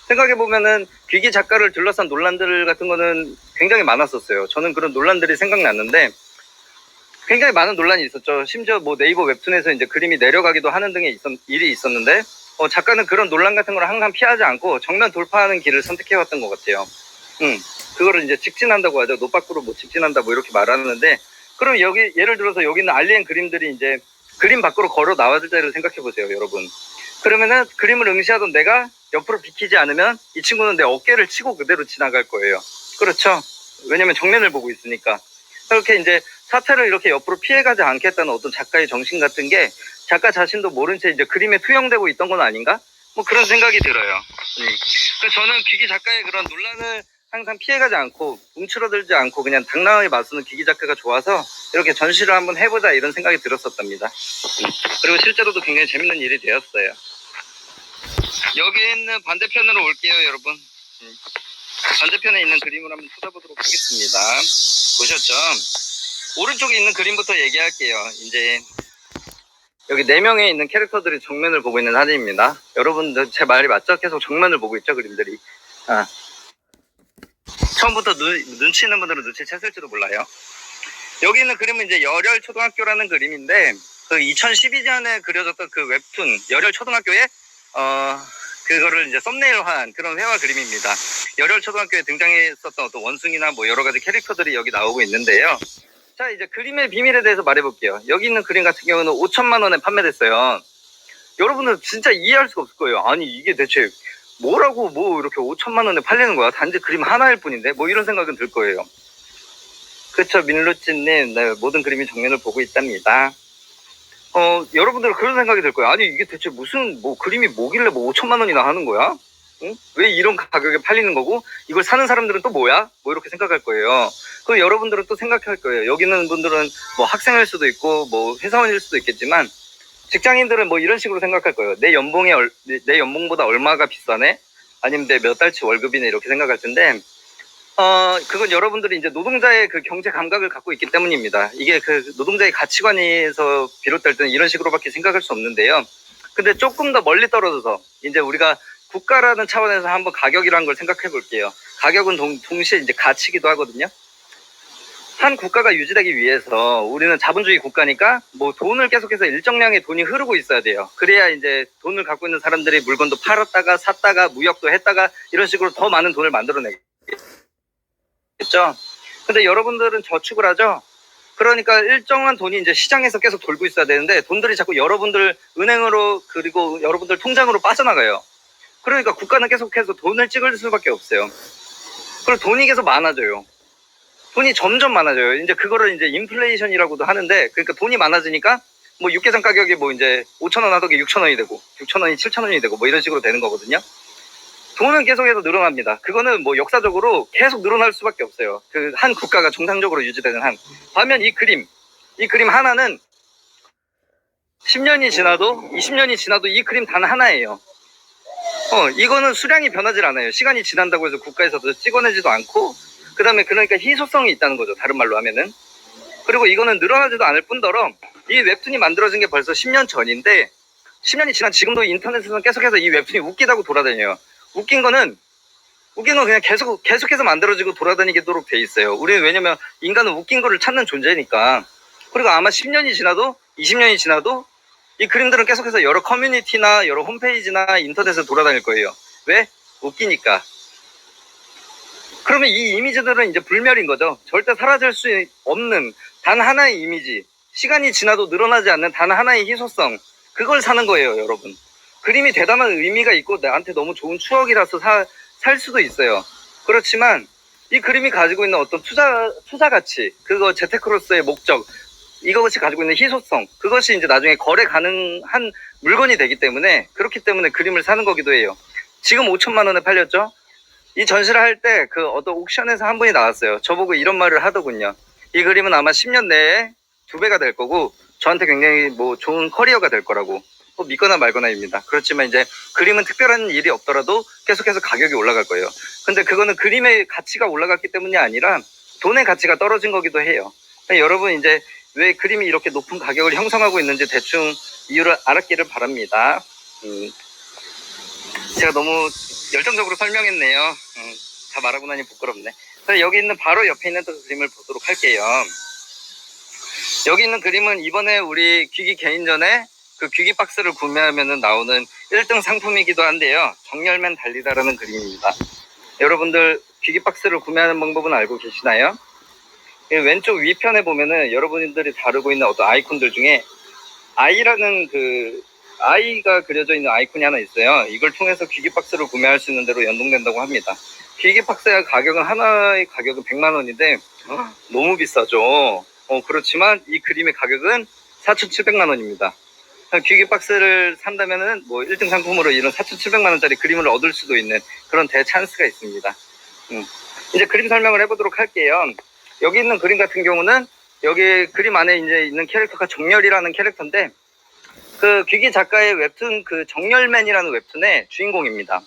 생각해보면은 귀기 작가를 둘러싼 논란들 같은 거는 굉장히 많았었어요. 저는 그런 논란들이 생각났는데, 굉장히 많은 논란이 있었죠. 심지어 뭐 네이버 웹툰에서 이제 그림이 내려가기도 하는 등의 일이 있었는데, 작가는 그런 논란 같은 걸 항상 피하지 않고 정면 돌파하는 길을 선택해왔던 것 같아요. 그거를 이제 직진한다고 하죠. 노밖으로 뭐 직진한다 뭐 이렇게 말하는데, 그럼 여기 예를 들어서 여기 있는 알리엔 그림들이 이제 그림 밖으로 걸어 나와줄 때를 생각해 보세요, 여러분. 그러면은 그림을 응시하던 내가 옆으로 비키지 않으면 이 친구는 내 어깨를 치고 그대로 지나갈 거예요. 그렇죠? 왜냐면 정면을 보고 있으니까. 그렇게 이제 사태를 이렇게 옆으로 피해가지 않겠다는 어떤 작가의 정신 같은 게 작가 자신도 모른 채 이제 그림에 투영되고 있던 건 아닌가? 뭐 그런 생각이 들어요. 그래서 저는 귀기 작가의 그런 논란을 항상 피해가지 않고 움츠러들지 않고 그냥 당당하게 맞서는 귀기 작가가 좋아서 이렇게 전시를 한번 해보자 이런 생각이 들었었답니다. 그리고 실제로도 굉장히 재밌는 일이 되었어요. 여기 있는 반대편으로 올게요, 여러분. 반대편에 있는 그림을 한번 찾아보도록 하겠습니다. 보셨죠? 오른쪽에 있는 그림부터 얘기할게요. 이제 여기 4명에 있는 캐릭터들이 정면을 보고 있는 사진입니다. 여러분들 제 말이 맞죠? 계속 정면을 보고 있죠, 그림들이. 처음부터 눈치 있는 분들은 눈치챘을지도 몰라요. 여기 있는 그림은 이제 열혈초등학교라는 그림인데, 그 2012년에 그려졌던 그 웹툰 열혈초등학교에 그거를 이제 썸네일화한 그런 회화 그림입니다. 열혈초등학교에 등장했었던 어떤 원숭이나 뭐 여러 가지 캐릭터들이 여기 나오고 있는데요. 자, 이제 그림의 비밀에 대해서 말해볼게요. 여기 있는 그림 같은 경우는 5천만 원에 판매됐어요. 여러분은 진짜 이해할 수가 없을 거예요. 아니 이게 대체 뭐라고 뭐 이렇게 5천만 원에 팔리는 거야? 단지 그림 하나일 뿐인데? 뭐 이런 생각은 들 거예요. 그렇죠, 민루찌님. 네, 모든 그림이 정면을 보고 있답니다. 여러분들은 그런 생각이 들 거예요. 아니 이게 대체 무슨 뭐 그림이 뭐길래 뭐 5천만 원이나 하는 거야? 응? 왜 이런 가격에 팔리는 거고 이걸 사는 사람들은 또 뭐야? 뭐 이렇게 생각할 거예요. 그럼 여러분들은 또 생각할 거예요. 여기 있는 분들은 뭐 학생일 수도 있고 뭐 회사원일 수도 있겠지만 직장인들은 뭐 이런 식으로 생각할 거예요. 내 연봉보다 얼마가 비싸네? 아니면 내 몇 달치 월급이네? 이렇게 생각할 텐데, 그건 여러분들이 이제 노동자의 그 경제 감각을 갖고 있기 때문입니다. 이게 그 노동자의 가치관에서 비롯될 때는 이런 식으로밖에 생각할 수 없는데요. 근데 조금 더 멀리 떨어져서 이제 우리가 국가라는 차원에서 한번 가격이라는 걸 생각해 볼게요. 가격은 동시에 이제 가치기도 하거든요. 한 국가가 유지되기 위해서 우리는 자본주의 국가니까 뭐 돈을 계속해서 일정량의 돈이 흐르고 있어야 돼요. 그래야 이제 돈을 갖고 있는 사람들이 물건도 팔았다가 샀다가 무역도 했다가 이런 식으로 더 많은 돈을 만들어내겠죠. 근데 여러분들은 저축을 하죠. 그러니까 일정한 돈이 이제 시장에서 계속 돌고 있어야 되는데 돈들이 자꾸 여러분들 은행으로 그리고 여러분들 통장으로 빠져나가요. 그러니까 국가는 계속해서 돈을 찍을 수밖에 없어요. 그리고 돈이 계속 많아져요. 돈이 점점 많아져요. 이제 그거를 이제 인플레이션이라고도 하는데, 그러니까 돈이 많아지니까 뭐 육개장 가격이 뭐 이제 5,000원 하던 게 6,000원이 되고 6,000원이 7,000원이 되고 뭐 이런 식으로 되는 거거든요. 돈은 계속해서 늘어납니다. 그거는 뭐 역사적으로 계속 늘어날 수밖에 없어요. 그 한 국가가 정상적으로 유지되는 한. 반면 이 그림 하나는 10년이 지나도 20년이 지나도 이 그림 단 하나예요. 이거는 수량이 변하질 않아요. 시간이 지난다고 해서 국가에서도 찍어내지도 않고, 그 다음에 그러니까 희소성이 있다는 거죠. 다른 말로 하면은. 그리고 이거는 늘어나지도 않을 뿐더러 이 웹툰이 만들어진 게 벌써 10년 전인데 10년이 지난 지금도 인터넷에서는 계속해서 이 웹툰이 웃기다고 돌아다녀요. 웃긴 건 그냥 계속해서 만들어지고 돌아다니도록 돼 있어요. 우리는 왜냐면 인간은 웃긴 거를 찾는 존재니까. 그리고 아마 10년이 지나도 20년이 지나도 이 그림들은 계속해서 여러 커뮤니티나 여러 홈페이지나 인터넷에 돌아다닐 거예요. 왜? 웃기니까. 그러면 이 이미지들은 이제 불멸인 거죠. 절대 사라질 수 없는 단 하나의 이미지, 시간이 지나도 늘어나지 않는 단 하나의 희소성, 그걸 사는 거예요, 여러분. 그림이 대단한 의미가 있고 나한테 너무 좋은 추억이라서 살 수도 있어요. 그렇지만 이 그림이 가지고 있는 어떤 투자 가치, 그거 재테크로서의 목적, 이것이 가지고 있는 희소성, 그것이 이제 나중에 거래 가능한 물건이 되기 때문에, 그렇기 때문에 그림을 사는 거기도 해요. 지금 5천만 원에 팔렸죠? 이 전시를 할 때 그 어떤 옥션에서 한 분이 나왔어요. 저보고 이런 말을 하더군요. 이 그림은 아마 10년 내에 2배가 될 거고 저한테 굉장히 뭐 좋은 커리어가 될 거라고. 뭐 믿거나 말거나입니다. 그렇지만 이제 그림은 특별한 일이 없더라도 계속해서 가격이 올라갈 거예요. 근데 그거는 그림의 가치가 올라갔기 때문이 아니라 돈의 가치가 떨어진 거기도 해요. 그러니까 여러분 이제 왜 그림이 이렇게 높은 가격을 형성하고 있는지 대충 이유를 알았기를 바랍니다. 제가 너무 열정적으로 설명했네요. 다 말하고 나니 부끄럽네. 여기 있는 바로 옆에 있는 또 그림을 보도록 할게요. 여기 있는 그림은 이번에 우리 귀기 개인전에 그 귀기 박스를 구매하면 나오는 1등 상품이기도 한데요. 정열맨 달리다라는 그림입니다. 여러분들 귀기 박스를 구매하는 방법은 알고 계시나요? 왼쪽 위편에 보면은 여러분들이 다루고 있는 어떤 아이콘들 중에 아이라는 아이가 그려져 있는 아이콘이 하나 있어요. 이걸 통해서 귀기박스를 구매할 수 있는 대로 연동된다고 합니다. 귀기박스의 가격은 하나의 가격은 100만 원인데 너무 비싸죠. 그렇지만 이 그림의 가격은 4,700만 원입니다. 귀기박스를 산다면은 뭐 1등 상품으로 이런 4,700만 원짜리 그림을 얻을 수도 있는 그런 대찬스가 있습니다. 이제 그림 설명을 해보도록 할게요. 여기 있는 그림 같은 경우는 여기 그림 안에 이제 있는 캐릭터가 정열이라는 캐릭터인데, 그 귀기 작가의 웹툰 그 정열맨이라는 웹툰의 주인공입니다.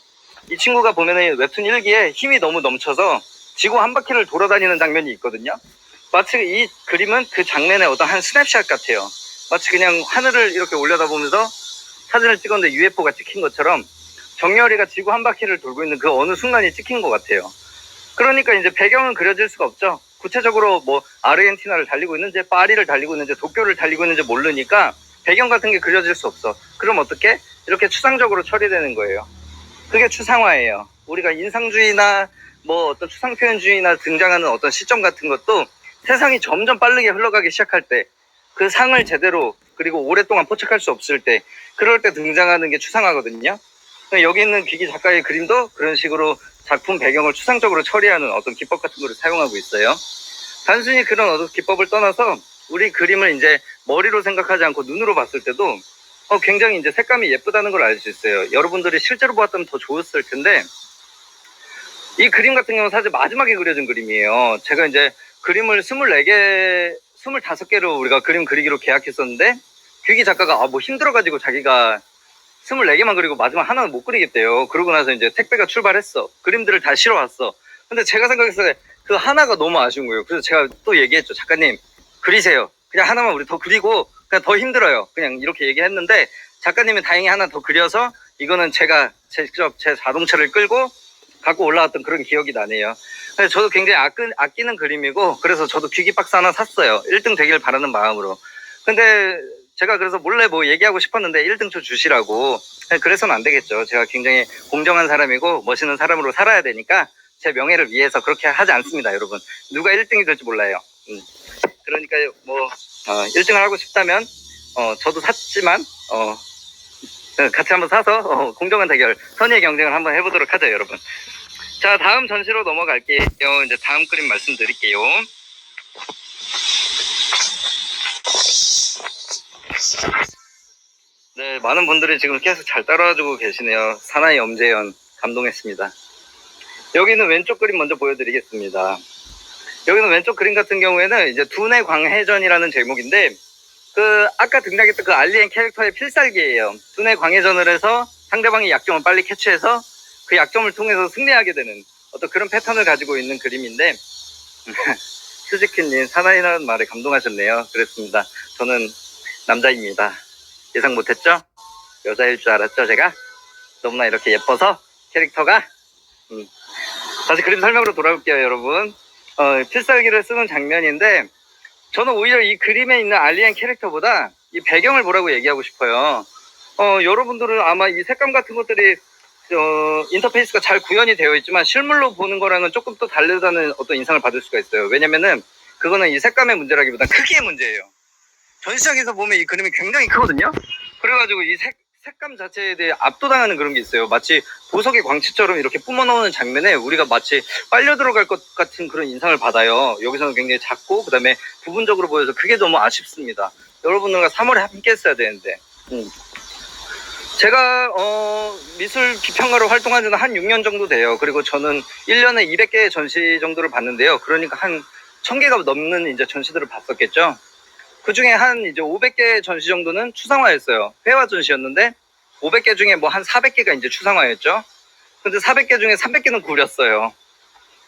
이 친구가 보면은 웹툰 1기에 힘이 너무 넘쳐서 지구 한 바퀴를 돌아다니는 장면이 있거든요. 마치 이 그림은 그 장면의 어떤 한 스냅샷 같아요. 마치 그냥 하늘을 이렇게 올려다보면서 사진을 찍었는데 UFO가 찍힌 것처럼 정열이가 지구 한 바퀴를 돌고 있는 그 어느 순간이 찍힌 것 같아요. 그러니까 이제 배경은 그려질 수가 없죠. 구체적으로 뭐 아르헨티나를 달리고 있는지 파리를 달리고 있는지 도쿄를 달리고 있는지 모르니까 배경 같은 게 그려질 수 없어. 그럼 어떻게? 이렇게 추상적으로 처리되는 거예요. 그게 추상화예요. 우리가 인상주의나 뭐 어떤 추상표현주의나 등장하는 어떤 시점 같은 것도 세상이 점점 빠르게 흘러가기 시작할 때, 그 상을 제대로 그리고 오랫동안 포착할 수 없을 때, 그럴 때 등장하는 게 추상화거든요. 여기 있는 귀기 작가의 그림도 그런 식으로 작품 배경을 추상적으로 처리하는 어떤 기법 같은 거를 사용하고 있어요. 단순히 그런 어떤 기법을 떠나서 우리 그림을 이제 머리로 생각하지 않고 눈으로 봤을 때도 굉장히 이제 색감이 예쁘다는 걸 알 수 있어요. 여러분들이 실제로 보았다면 더 좋았을 텐데, 이 그림 같은 경우는 사실 마지막에 그려진 그림이에요. 제가 이제 그림을 25개로 우리가 그림 그리기로 계약했었는데, 귀기 작가가 뭐 힘들어가지고 자기가 24개만 그리고 마지막 하나는 못 그리겠대요. 그러고 나서 이제 택배가 출발했어. 그림들을 다 실어왔어. 근데 제가 생각했을 때 그 하나가 너무 아쉬운 거예요. 그래서 제가 또 얘기했죠. 작가님, 그리세요. 그냥 하나만 우리 더 그리고 그냥 더 힘들어요. 그냥 이렇게 얘기했는데, 작가님이 다행히 하나 더 그려서 이거는 제가 직접 제 자동차를 끌고 갖고 올라왔던 그런 기억이 나네요. 그래서 저도 굉장히 아끼는 그림이고, 그래서 저도 귀기박스 하나 샀어요. 1등 되길 바라는 마음으로. 근데 제가 그래서 몰래 뭐 얘기하고 싶었는데 1등초 주시라고. 그래서는 안 되겠죠. 제가 굉장히 공정한 사람이고 멋있는 사람으로 살아야 되니까 제 명예를 위해서 그렇게 하지 않습니다, 여러분. 누가 1등이 될지 몰라요. 그러니까 뭐 1등을 하고 싶다면 저도 샀지만 같이 한번 사서 공정한 대결, 선의의 경쟁을 한번 해보도록 하죠, 여러분. 자, 다음 전시로 넘어갈게요. 이제 다음 그림 말씀드릴게요. 네, 많은 분들이 지금 계속 잘 따라와주고 계시네요. 사나이 엄재현, 감동했습니다. 여기는 왼쪽 그림 먼저 보여드리겠습니다. 여기는 왼쪽 그림 같은 경우에는 이제 두뇌 광해전이라는 제목인데, 아까 등장했던 그 알리엔 캐릭터의 필살기예요. 두뇌 광해전을 해서 상대방의 약점을 빨리 캐치해서 그 약점을 통해서 승리하게 되는 어떤 그런 패턴을 가지고 있는 그림인데, 휴지키님, 사나이라는 말에 감동하셨네요. 그렇습니다. 저는 남자입니다. 예상 못했죠? 여자일 줄 알았죠, 제가? 너무나 이렇게 예뻐서 캐릭터가. 다시 그림 설명으로 돌아올게요, 여러분. 필살기를 쓰는 장면인데, 저는 오히려 이 그림에 있는 알리엔 캐릭터보다 이 배경을 보라고 얘기하고 싶어요. 여러분들은 아마 이 색감 같은 것들이 인터페이스가 잘 구현이 되어 있지만 실물로 보는 거랑은 조금 또 다르다는 어떤 인상을 받을 수가 있어요. 왜냐면은 그거는 이 색감의 문제라기보단 크기의 문제예요. 전시장에서 보면 이 그림이 굉장히 크거든요. 그래가지고 이 색감 자체에 대해 압도당하는 그런 게 있어요. 마치 보석의 광채처럼 이렇게 뿜어나오는 장면에 우리가 마치 빨려 들어갈 것 같은 그런 인상을 받아요. 여기서는 굉장히 작고 그다음에 부분적으로 보여서 그게 너무 아쉽습니다. 여러분들과 3월에 함께 했어야 되는데. 제가 미술 비평가로 활동한 지는 한 6년 정도 돼요. 그리고 저는 1년에 200개의 전시 정도를 봤는데요. 그러니까 한 1000개가 넘는 이제 전시들을 봤었겠죠. 그 중에 한 이제 500개 전시 정도는 추상화였어요. 회화 전시였는데 500개 중에 뭐 한 400개가 이제 추상화였죠. 근데 400개 중에 300개는 구렸어요.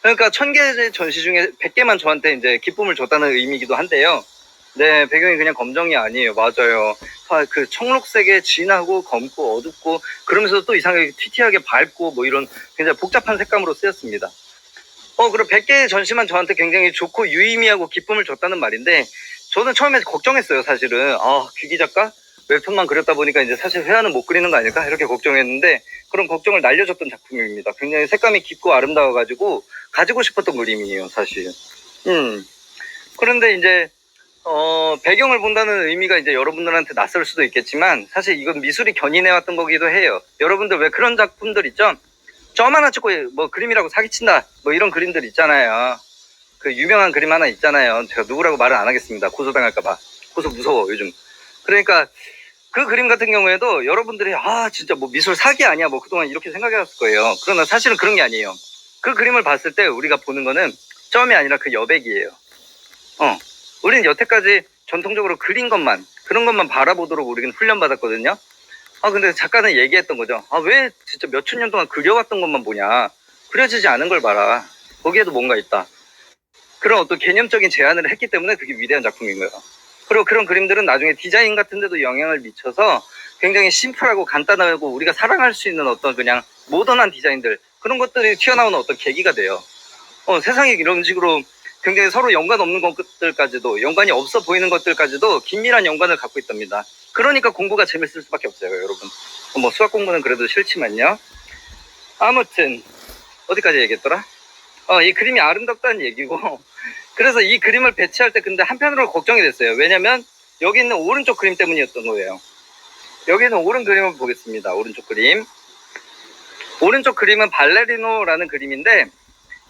그러니까 1000개 전시 중에 100개만 저한테 이제 기쁨을 줬다는 의미이기도 한데요. 네, 배경이 그냥 검정이 아니에요. 맞아요. 그 청록색에 진하고 검고 어둡고 그러면서 또 이상하게 튀티하게 밝고 뭐 이런 굉장히 복잡한 색감으로 쓰였습니다. 그럼 100개의 전시만 저한테 굉장히 좋고 유의미하고 기쁨을 줬다는 말인데 저는 처음에 걱정했어요, 사실은. 귀기 작가? 웹툰만 그렸다 보니까 이제 사실 회화는 못 그리는 거 아닐까? 이렇게 걱정했는데 그런 걱정을 날려줬던 작품입니다. 굉장히 색감이 깊고 아름다워가지고 가지고 싶었던 그림이에요, 사실. 그런데 이제 배경을 본다는 의미가 이제 여러분들한테 낯설 수도 있겠지만 사실 이건 미술이 견인해왔던 거기도 해요. 여러분들 왜 그런 작품들 있죠? 점 하나 찍고 뭐 그림이라고 사기친다 뭐 이런 그림들 있잖아요. 그 유명한 그림 하나 있잖아요. 제가 누구라고 말을 안 하겠습니다. 고소당할까봐. 고소 무서워 요즘. 그러니까 그 그림 같은 경우에도 여러분들이 진짜 뭐 미술 사기 아니야 뭐 그동안 이렇게 생각해왔을 거예요. 그러나 사실은 그런 게 아니에요. 그 그림을 봤을 때 우리가 보는 거는 점이 아니라 그 여백이에요. 우리는 여태까지 전통적으로 그린 것만 그런 것만 바라보도록 우리는 훈련받았거든요. 근데 작가는 얘기했던 거죠. 왜 진짜 몇천 년 동안 그려왔던 것만 보냐. 그려지지 않은 걸 봐라. 거기에도 뭔가 있다. 그런 어떤 개념적인 제안을 했기 때문에 그게 위대한 작품인 거예요. 그리고 그런 그림들은 나중에 디자인 같은 데도 영향을 미쳐서 굉장히 심플하고 간단하고 우리가 사랑할 수 있는 어떤 그냥 모던한 디자인들 그런 것들이 튀어나오는 어떤 계기가 돼요. 세상에 이런 식으로 굉장히 서로 연관 없는 것들까지도 연관이 없어 보이는 것들까지도 긴밀한 연관을 갖고 있답니다. 그러니까 공부가 재밌을 수밖에 없어요, 여러분. 뭐 수학 공부는 그래도 싫지만요. 아무튼 어디까지 얘기했더라? 이 그림이 아름답다는 얘기고 그래서 이 그림을 배치할 때 근데 한편으로 걱정이 됐어요. 왜냐면 여기 있는 오른쪽 그림 때문이었던 거예요. 여기 있는 오른 그림을 보겠습니다. 오른쪽 그림. 오른쪽 그림은 발레리노라는 그림인데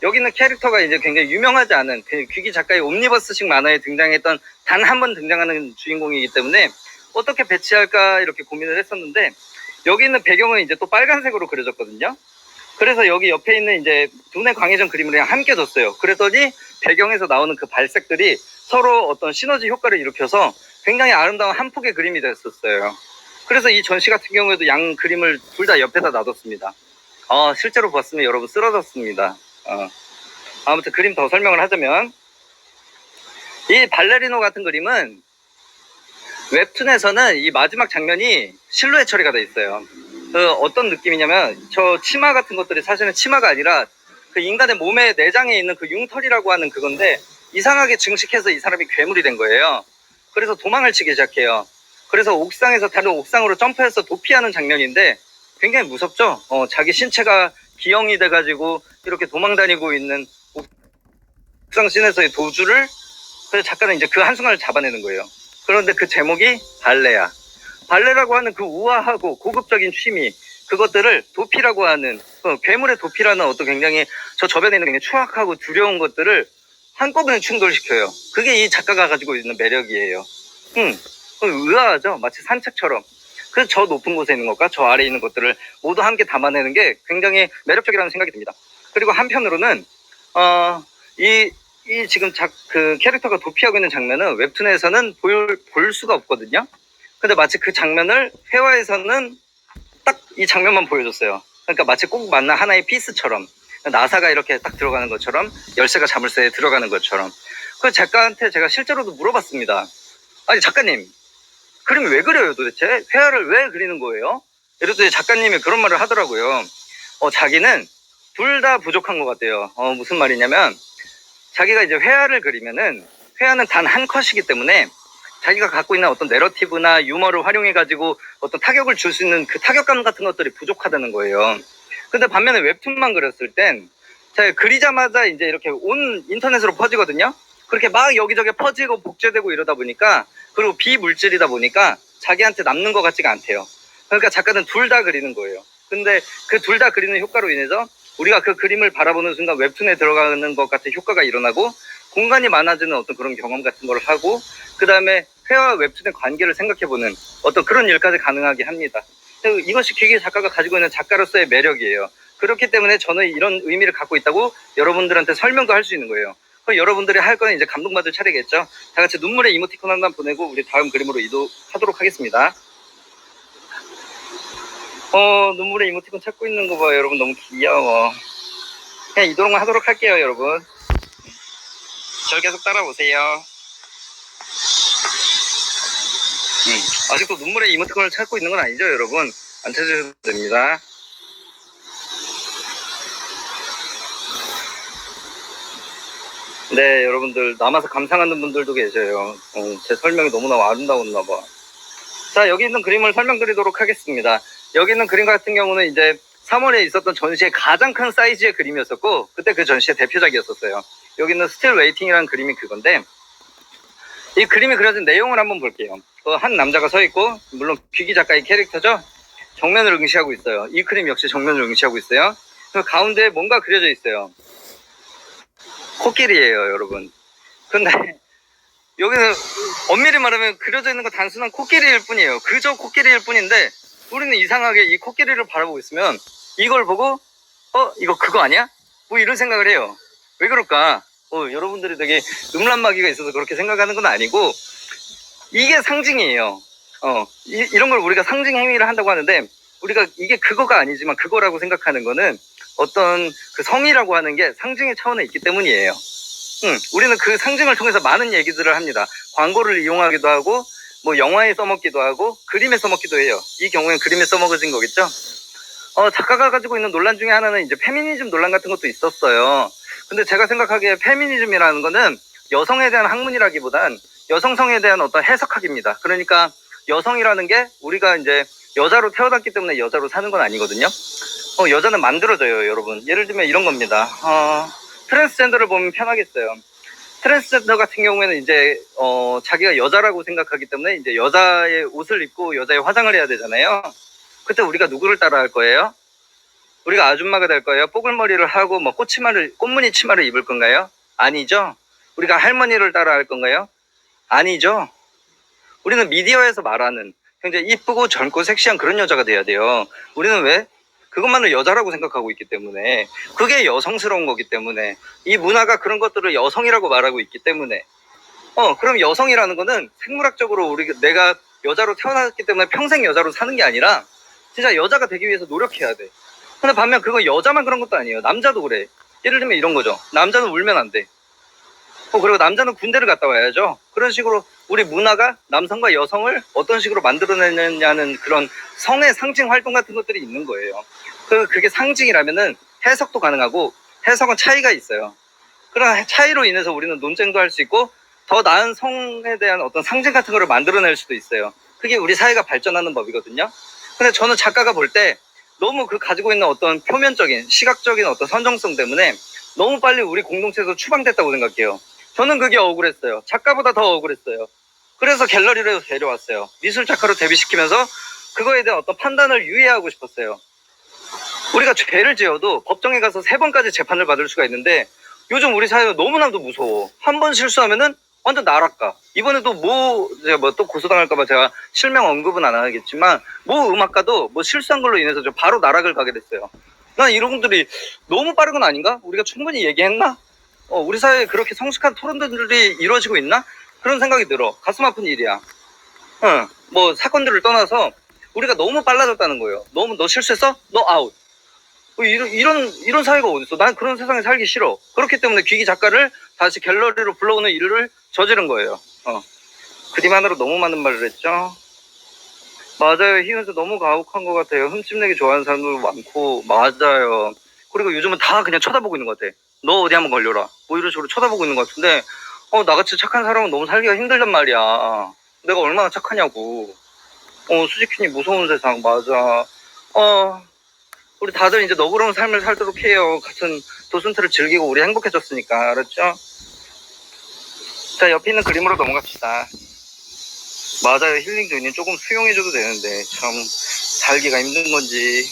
여기 있는 캐릭터가 이제 굉장히 유명하지 않은 귀기 작가의 옴니버스식 만화에 등장했던 단 한 번 등장하는 주인공이기 때문에 어떻게 배치할까 이렇게 고민을 했었는데 여기 있는 배경은 이제 또 빨간색으로 그려졌거든요. 그래서 여기 옆에 있는 이제 두뇌 광해전 그림을 그냥 함께 뒀어요. 그랬더니 배경에서 나오는 그 발색들이 서로 어떤 시너지 효과를 일으켜서 굉장히 아름다운 한 폭의 그림이 됐었어요. 그래서 이 전시 같은 경우에도 양 그림을 둘 다 옆에다 놔뒀습니다. 실제로 봤으면 여러분 쓰러졌습니다. 아무튼 그림 더 설명을 하자면 이 발레리노 같은 그림은 웹툰에서는 이 마지막 장면이 실루엣 처리가 돼 있어요. 어떤 느낌이냐면 저 치마 같은 것들이 사실은 치마가 아니라 그 인간의 몸의 내장에 있는 그 융털이라고 하는 그건데 이상하게 증식해서 이 사람이 괴물이 된 거예요. 그래서 도망을 치기 시작해요. 그래서 옥상에서 다른 옥상으로 점프해서 도피하는 장면인데 굉장히 무섭죠. 자기 신체가 기형이 돼가지고 이렇게 도망다니고 있는 옥상씬에서의 도주를, 그래서 작가는 이제 그 한순간을 잡아내는 거예요. 그런데 그 제목이 발레야. 발레라고 하는 그 우아하고 고급적인 취미, 그것들을 도피라고 하는, 괴물의 도피라는 어떤 굉장히 저 저변에 있는 굉장히 추악하고 두려운 것들을 한꺼번에 충돌시켜요. 그게 이 작가가 가지고 있는 매력이에요. 의아하죠? 마치 산책처럼. 그래서 저 높은 곳에 있는 것과 저 아래에 있는 것들을 모두 함께 담아내는 게 굉장히 매력적이라는 생각이 듭니다. 그리고 한편으로는 이 지금 그 캐릭터가 도피하고 있는 장면은 웹툰에서는 볼 수가 없거든요. 근데 마치 그 장면을 회화에서는 딱 이 장면만 보여줬어요. 그러니까 마치 꼭 맞는 하나의 피스처럼, 나사가 이렇게 딱 들어가는 것처럼, 열쇠가 자물쇠에 들어가는 것처럼. 그 작가한테 제가 실제로도 물어봤습니다. 아니 작가님, 그림이 왜 그려요 도대체? 회화를 왜 그리는 거예요? 이랬더니 작가님이 그런 말을 하더라고요. 자기는 둘 다 부족한 것 같아요. 무슨 말이냐면, 자기가 이제 회화를 그리면은, 회화는 단 한 컷이기 때문에 자기가 갖고 있는 어떤 내러티브나 유머를 활용해가지고 어떤 타격을 줄 수 있는 그 타격감 같은 것들이 부족하다는 거예요. 근데 반면에 웹툰만 그렸을 땐 제가 그리자마자 이제 이렇게 온 인터넷으로 퍼지거든요. 그렇게 막 여기저기 퍼지고 복제되고 이러다 보니까, 그리고 비물질이다 보니까 자기한테 남는 것 같지가 않대요. 그러니까 작가는 둘 다 그리는 거예요. 근데 그 둘 다 그리는 효과로 인해서 우리가 그 그림을 바라보는 순간 웹툰에 들어가는 것 같은 효과가 일어나고, 공간이 많아지는 어떤 그런 경험 같은 걸 하고, 그 다음에 회화와 웹툰의 관계를 생각해보는 어떤 그런 일까지 가능하게 합니다. 이것이 기계 작가가 가지고 있는 작가로서의 매력이에요. 그렇기 때문에 저는 이런 의미를 갖고 있다고 여러분들한테 설명도 할 수 있는 거예요. 여러분들이 할 거는 이제 감동받을 차례겠죠. 다 같이 눈물의 이모티콘 하나 보내고 우리 다음 그림으로 이동하도록 하겠습니다. 눈물의 이모티콘 찾고 있는 거 봐요. 여러분 너무 귀여워. 그냥 이동을 하도록 할게요, 여러분. 절 계속 따라오세요. 아직도 눈물의 이모티콘을 찾고 있는 건 아니죠, 여러분? 안 찾으셔도 됩니다. 네, 여러분들 남아서 감상하는 분들도 계셔요. 제 설명이 너무나 아름다웠나 봐. 자, 여기 있는 그림을 설명드리도록 하겠습니다. 여기 있는 그림 같은 경우는 이제 3월에 있었던 전시의 가장 큰 사이즈의 그림이었었고, 그때 그 전시의 대표작이었었어요. 여기 있는 스틸 웨이팅이라는 그림이 그건데, 이 그림이 그려진 내용을 한번 볼게요. 한 남자가 서 있고, 물론 귀기 작가의 캐릭터죠. 정면을 응시하고 있어요. 이 그림 역시 정면을 응시하고 있어요. 그 가운데에 뭔가 그려져 있어요. 코끼리예요, 여러분. 근데 여기는 엄밀히 말하면 그려져 있는 건 단순한 코끼리일 뿐이에요. 그저 코끼리일 뿐인데, 우리는 이상하게 이 코끼리를 바라보고 있으면 이걸 보고 이거 그거 아니야? 뭐 이런 생각을 해요. 왜 그럴까? 여러분들이 되게 음란마귀가 있어서 그렇게 생각하는 건 아니고, 이게 상징이에요. 이런 걸 우리가 상징 행위를 한다고 하는데, 우리가 이게 그거가 아니지만 그거라고 생각하는 거는 어떤 그 성이라고 하는 게 상징의 차원에 있기 때문이에요. 우리는 그 상징을 통해서 많은 얘기들을 합니다. 광고를 이용하기도 하고, 뭐 영화에 써먹기도 하고, 그림에 써먹기도 해요. 이 경우엔 그림에 써먹어진 거겠죠? 작가가 가지고 있는 논란 중에 하나는 이제 페미니즘 논란 같은 것도 있었어요. 근데 제가 생각하기에 페미니즘이라는 거는 여성에 대한 학문이라기보단 여성성에 대한 어떤 해석학입니다. 그러니까 여성이라는 게 우리가 이제 여자로 태어났기 때문에 여자로 사는 건 아니거든요. 여자는 만들어져요, 여러분. 예를 들면 이런 겁니다. 트랜스젠더를 보면 편하겠어요. 트랜스젠더 같은 경우에는 이제 자기가 여자라고 생각하기 때문에 이제 여자의 옷을 입고 여자의 화장을 해야 되잖아요. 그때 우리가 누구를 따라할 거예요? 우리가 아줌마가 될 거예요? 뽀글머리를 하고 뭐 꽃무늬 치마를 입을 건가요? 아니죠. 우리가 할머니를 따라할 건가요? 아니죠. 우리는 미디어에서 말하는 굉장히 이쁘고 젊고 섹시한 그런 여자가 돼야 돼요. 우리는 왜? 그것만을 여자라고 생각하고 있기 때문에, 그게 여성스러운 거기 때문에, 이 문화가 그런 것들을 여성이라고 말하고 있기 때문에, 그럼 여성이라는 거는 생물학적으로 내가 여자로 태어났기 때문에 평생 여자로 사는 게 아니라 진짜 여자가 되기 위해서 노력해야 돼. 근데 반면 그거 여자만 그런 것도 아니에요. 남자도 그래. 예를 들면 이런 거죠. 남자는 울면 안 돼. 그리고 남자는 군대를 갔다 와야죠. 그런 식으로 우리 문화가 남성과 여성을 어떤 식으로 만들어내느냐는 그런 성의 상징 활동 같은 것들이 있는 거예요. 그게 상징이라면은 해석도 가능하고, 해석은 차이가 있어요. 그런 차이로 인해서 우리는 논쟁도 할 수 있고, 더 나은 성에 대한 어떤 상징 같은 거를 만들어낼 수도 있어요. 그게 우리 사회가 발전하는 법이거든요. 근데 저는 작가가 볼 때 너무 그 가지고 있는 어떤 표면적인 시각적인 어떤 선정성 때문에 너무 빨리 우리 공동체에서 추방됐다고 생각해요. 저는 그게 억울했어요. 작가보다 더 억울했어요. 그래서 갤러리로 데려왔어요. 미술 작가로 데뷔시키면서 그거에 대한 어떤 판단을 유예하고 싶었어요. 우리가 죄를 지어도 법정에 가서 3번까지 재판을 받을 수가 있는데 요즘 우리 사회가 너무나도 무서워. 한 번 실수하면은 완전 나락가. 이번에도 제가 또 고소당할까봐 제가 실명 언급은 안 하겠지만 음악가도 실수한 걸로 인해서 저 바로 나락을 가게 됐어요. 난 이런 분들이 너무 빠른 건 아닌가? 우리가 충분히 얘기했나? 우리 사회에 그렇게 성숙한 토론들이 이루어지고 있나? 그런 생각이 들어. 가슴 아픈 일이야. 사건들을 떠나서 우리가 너무 빨라졌다는 거예요. 너무 너 실수했어? 너 아웃. 이런 사회가 어딨어? 난 그런 세상에 살기 싫어. 그렇기 때문에 귀기 작가를 다시 갤러리로 불러오는 일을 저지른 거예요. 그림 하나로 너무 많은 말을 했죠. 맞아요. 희은수 너무 가혹한 것 같아요. 흠집내기 좋아하는 사람도 많고. 맞아요. 그리고 요즘은 다 그냥 쳐다보고 있는 것 같아. 너 어디 한번 걸려라. 이런 식으로 쳐다보고 있는 것 같은데 나같이 착한 사람은 너무 살기가 힘들단 말이야. 내가 얼마나 착하냐고. 수지킨이 무서운 세상. 맞아. 우리 다들 이제 너그러운 삶을 살도록 해요. 같은 도슨트를 즐기고 우리 행복해졌으니까. 알았죠? 자, 옆에 있는 그림으로 넘어갑시다. 맞아요. 힐링 조이님 조금 수용해줘도 되는데 참 살기가 힘든 건지.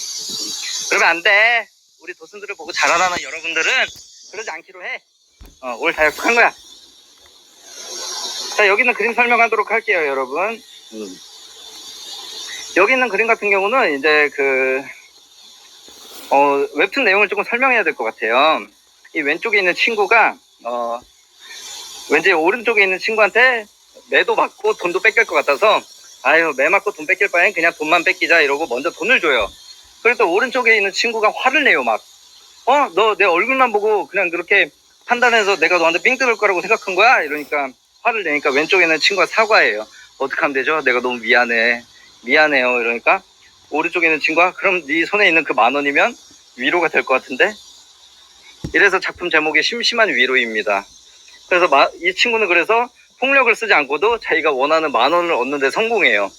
그러면 안 돼. 우리 도슨트를 보고 자라나는 여러분들은 그러지 않기로 해. 오늘 다 약속한 거야. 자, 여기 있는 그림 설명하도록 할게요, 여러분. 여기 있는 그림 같은 경우는 이제 웹툰 내용을 조금 설명해야 될 것 같아요. 이 왼쪽에 있는 친구가 왠지 오른쪽에 있는 친구한테 매도 받고 돈도 뺏길 것 같아서 매 맞고 돈 뺏길 바엔 그냥 돈만 뺏기자 이러고 먼저 돈을 줘요. 그래서 오른쪽에 있는 친구가 화를 내요. 막 너 내 얼굴만 보고 그냥 그렇게 판단해서 내가 너한테 삥 뜯을 거라고 생각한 거야? 이러니까 화를 내니까 왼쪽에 있는 친구가 사과해요. 어떻게 하면 되죠? 내가 너무 미안해요. 이러니까 오른쪽에 있는 친구가 그럼 네 손에 있는 그 10,000원이면 위로가 될 것 같은데? 이래서 작품 제목이 심심한 위로입니다. 그래서 이 친구는 그래서 폭력을 쓰지 않고도 자기가 원하는 10,000원을 얻는 데 성공해요.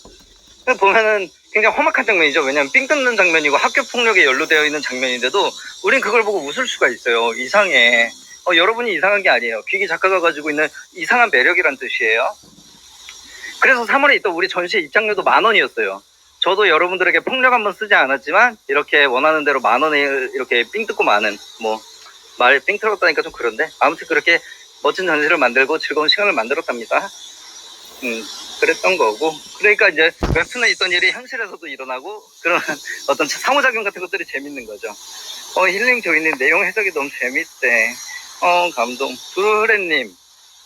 보면은 굉장히 험악한 장면이죠. 왜냐하면 삥 뜯는 장면이고 학교 폭력에 연루되어 있는 장면인데도 우린 그걸 보고 웃을 수가 있어요. 이상해. 여러분이 이상한 게 아니에요. 귀기 작가가 가지고 있는 이상한 매력이란 뜻이에요. 그래서 3월에 있던 우리 전시의 입장료도 10,000원이었어요. 저도 여러분들에게 폭력 한번 쓰지 않았지만 이렇게 원하는 대로 10,000원에 이렇게 삥 뜯고 마는 말 삥 뜯었다니까 좀 그런데 아무튼 그렇게 멋진 전시를 만들고 즐거운 시간을 만들었답니다. 그랬던 거고. 그러니까 이제 웹툰에 있던 일이 현실에서도 일어나고 그런 어떤 상호작용 같은 것들이 재밌는 거죠. 힐링 조이님 내용 해석이 너무 재밌대. 감동. 두루레님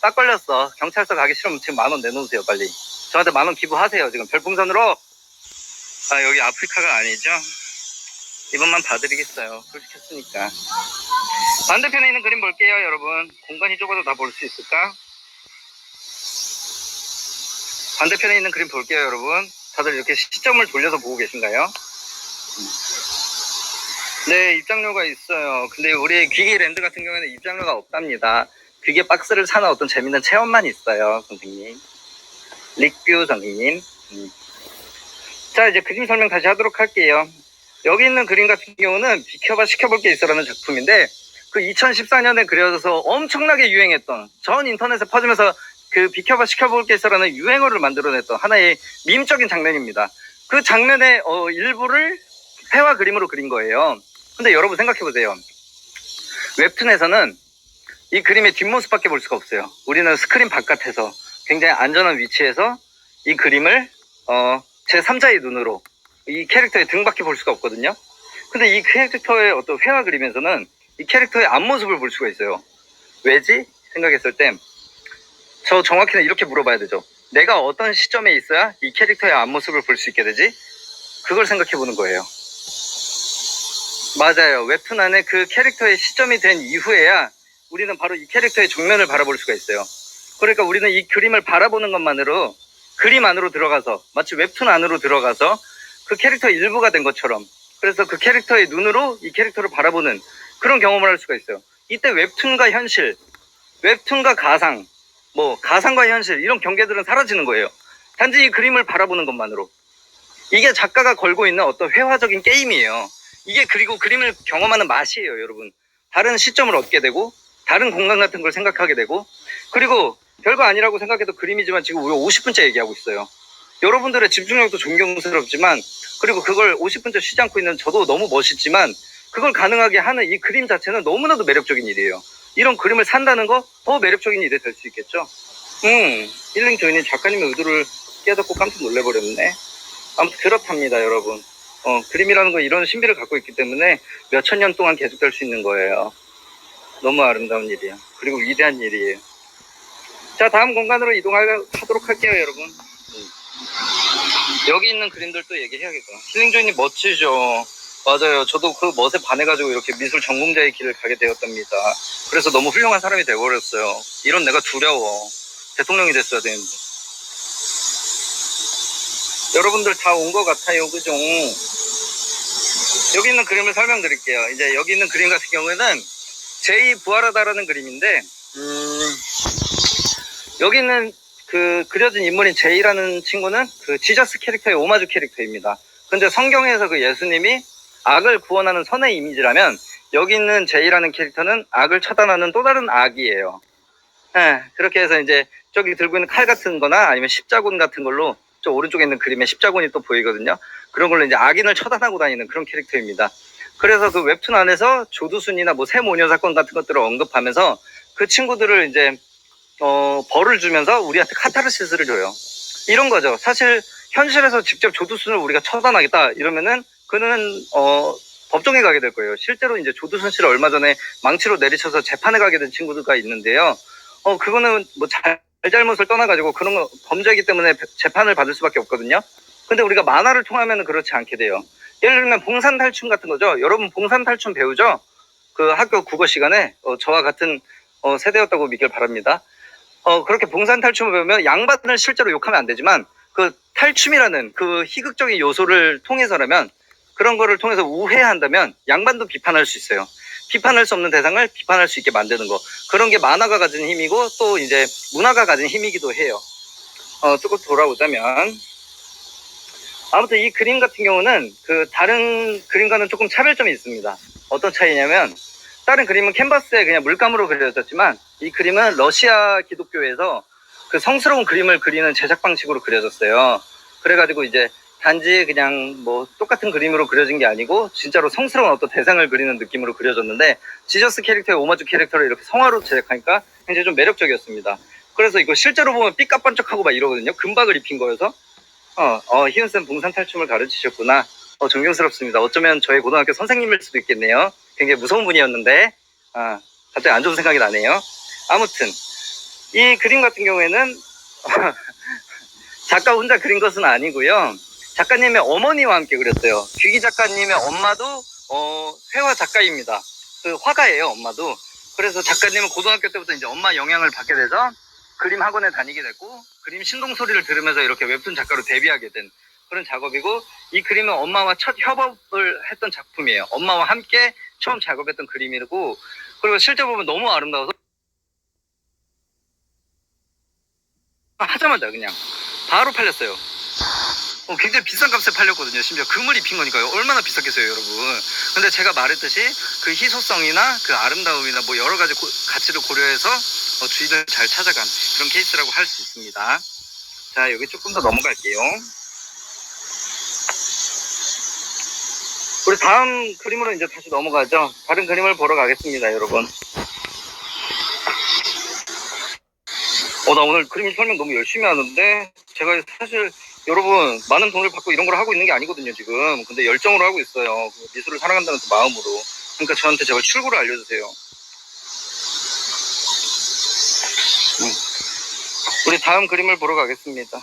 딱 걸렸어. 경찰서 가기 싫으면 지금 10,000원 내놓으세요. 빨리 저한테 10,000원 기부하세요. 지금 별풍선으로. 여기 아프리카가 아니죠. 이번만 봐드리겠어요. 솔직했으니까. 반대편에 있는 그림 볼게요. 여러분 공간이 좁아도 다 볼 수 있을까? 반대편에 있는 그림 볼게요. 여러분 다들 이렇게 시점을 돌려서 보고 계신가요? 네, 입장료가 있어요. 근데 우리 귀기랜드 같은 경우에는 입장료가 없답니다. 귀기 박스를 사는 어떤 재밌는 체험만 있어요. 선생님 리뷰 선생님. 자, 이제 그림 설명 다시 하도록 할게요. 여기 있는 그림 같은 경우는 비켜봐 시켜볼 게 있어라는 작품인데 그 2014년에 그려져서 엄청나게 유행했던 전 인터넷에 퍼지면서 그 비켜봐 시켜볼 게 있어라는 유행어를 만들어냈던 하나의 밈적인 장면입니다. 그 장면의 일부를 회화 그림으로 그린 거예요. 근데 여러분 생각해보세요. 웹툰에서는 이 그림의 뒷모습밖에 볼 수가 없어요. 우리는 스크린 바깥에서 굉장히 안전한 위치에서 이 그림을 제3자의 눈으로 이 캐릭터의 등밖에 볼 수가 없거든요. 근데 이 캐릭터의 어떤 회화 그림에서는 이 캐릭터의 앞모습을 볼 수가 있어요. 왜지? 생각했을 때 저 정확히는 이렇게 물어봐야 되죠. 내가 어떤 시점에 있어야 이 캐릭터의 앞모습을 볼 수 있게 되지? 그걸 생각해 보는 거예요. 맞아요. 웹툰 안에 그 캐릭터의 시점이 된 이후에야 우리는 바로 이 캐릭터의 정면을 바라볼 수가 있어요. 그러니까 우리는 이 그림을 바라보는 것만으로 그림 안으로 들어가서 마치 웹툰 안으로 들어가서 그 캐릭터의 일부가 된 것처럼 그래서 그 캐릭터의 눈으로 이 캐릭터를 바라보는 그런 경험을 할 수가 있어요. 이때 웹툰과 현실, 웹툰과 가상, 가상과 현실 이런 경계들은 사라지는 거예요. 단지 이 그림을 바라보는 것만으로. 이게 작가가 걸고 있는 어떤 회화적인 게임이에요. 이게 그리고 그림을 경험하는 맛이에요, 여러분. 다른 시점을 얻게 되고 다른 공간 같은 걸 생각하게 되고, 그리고 별거 아니라고 생각해도 그림이지만 지금 우리가 50분째 얘기하고 있어요. 여러분들의 집중력도 존경스럽지만, 그리고 그걸 50분째 쉬지 않고 있는 저도 너무 멋있지만, 그걸 가능하게 하는 이 그림 자체는 너무나도 매력적인 일이에요. 이런 그림을 산다는 거 더 매력적인 일이 될 수 있겠죠. 힐링 조이님 작가님의 의도를 깨닫고 깜짝 놀래버렸네. 아무튼 그렇답니다, 여러분. 그림이라는 거 이런 신비를 갖고 있기 때문에 몇천 년 동안 계속될 수 있는 거예요. 너무 아름다운 일이에요. 그리고 위대한 일이에요. 자, 다음 공간으로 이동하도록 할게요, 여러분. 여기 있는 그림들도 얘기해야겠다. 힐링조이님 멋지죠? 맞아요. 저도 그 멋에 반해가지고 이렇게 미술 전공자의 길을 가게 되었답니다. 그래서 너무 훌륭한 사람이 되어버렸어요. 이런 내가 두려워. 대통령이 됐어야 되는데. 여러분들 다 온 것 같아요, 그죠? 여기 있는 그림을 설명드릴게요. 이제 여기 있는 그림 같은 경우에는 제2 부활하다라는 그림인데, 여기 있는 그 그려진 인물인 제이라는 친구는 그 지저스 캐릭터의 오마주 캐릭터입니다. 근데 성경에서 그 예수님이 악을 구원하는 선의 이미지라면, 여기 있는 제이라는 캐릭터는 악을 처단하는 또 다른 악이에요. 네, 그렇게 해서 이제 저기 들고 있는 칼 같은 거나 아니면 십자군 같은 걸로, 저 오른쪽에 있는 그림에 십자군이 또 보이거든요. 그런 걸로 이제 악인을 처단하고 다니는 그런 캐릭터입니다. 그래서 그 웹툰 안에서 조두순이나 뭐 세모녀 사건 같은 것들을 언급하면서 그 친구들을 이제 벌을 주면서 우리한테 카타르시스를 줘요. 이런 거죠. 사실 현실에서 직접 조두순을 우리가 처단하겠다 이러면은 그는 법정에 가게 될 거예요. 실제로 이제 조두순 씨를 얼마 전에 망치로 내리쳐서 재판에 가게 된 친구들가 있는데요. 그거는 뭐 잘못을 떠나가지고 그런 거 범죄이기 때문에 재판을 받을 수밖에 없거든요. 근데 우리가 만화를 통하면 그렇지 않게 돼요. 예를 들면 봉산탈춤 같은 거죠. 여러분 봉산탈춤 배우죠? 그 학교 국어 시간에 저와 같은 세대였다고 믿길 바랍니다. 그렇게 봉산탈춤을 배우면 양반을 실제로 욕하면 안 되지만 그 탈춤이라는 그 희극적인 요소를 통해서라면, 그런 거를 통해서 우회한다면 양반도 비판할 수 있어요. 비판할 수 없는 대상을 비판할 수 있게 만드는 거. 그런 게 만화가 가진 힘이고 또 이제 문화가 가진 힘이기도 해요. 조금 돌아오자면, 아무튼 이 그림 같은 경우는 그 다른 그림과는 조금 차별점이 있습니다. 어떤 차이냐면, 다른 그림은 캔버스에 그냥 물감으로 그려졌지만 이 그림은 러시아 기독교에서 그 성스러운 그림을 그리는 제작 방식으로 그려졌어요. 그래가지고 이제 단지 그냥 뭐 똑같은 그림으로 그려진 게 아니고 진짜로 성스러운 어떤 대상을 그리는 느낌으로 그려졌는데, 지저스 캐릭터의 오마주 캐릭터를 이렇게 성화로 제작하니까 굉장히 좀 매력적이었습니다. 그래서 이거 실제로 보면 삐까뻔쩍하고 막 이러거든요. 금박을 입힌 거여서. 희은쌤 봉산탈춤을 가르치셨구나. 존경스럽습니다. 어쩌면 저희 고등학교 선생님일 수도 있겠네요. 굉장히 무서운 분이었는데 갑자기 안 좋은 생각이 나네요. 아무튼 이 그림 같은 경우에는 작가 혼자 그린 것은 아니고요. 작가님의 어머니와 함께 그렸어요. 귀기 작가님의 엄마도 회화 작가입니다. 그 화가예요, 엄마도. 그래서 작가님은 고등학교 때부터 이제 엄마 영향을 받게 돼서 그림 학원에 다니게 됐고, 그림 신동 소리를 들으면서 이렇게 웹툰 작가로 데뷔하게 된 그런 작업이고, 이 그림은 엄마와 첫 협업을 했던 작품이에요. 엄마와 함께 처음 작업했던 그림이고, 그리고 실제 보면 너무 아름다워서 하자마자 그냥 바로 팔렸어요. 굉장히 비싼 값에 팔렸거든요. 심지어 금을 입힌 거니까요. 얼마나 비쌌겠어요, 여러분. 근데 제가 말했듯이 그 희소성이나 그 아름다움이나 뭐 여러 가지 가치를 고려해서 주인을 잘 찾아간 그런 케이스라고 할 수 있습니다. 자, 여기 조금 더 넘어갈게요. 우리 다음 그림으로 이제 다시 넘어가죠. 다른 그림을 보러 가겠습니다, 여러분. 나 오늘 그림 설명 너무 열심히 하는데, 제가 사실 여러분 많은 돈을 받고 이런 걸 하고 있는 게 아니거든요, 지금. 근데 열정으로 하고 있어요. 미술을 사랑한다는 그 마음으로. 그러니까 저한테 제발 출구를 알려주세요. 우리 다음 그림을 보러 가겠습니다.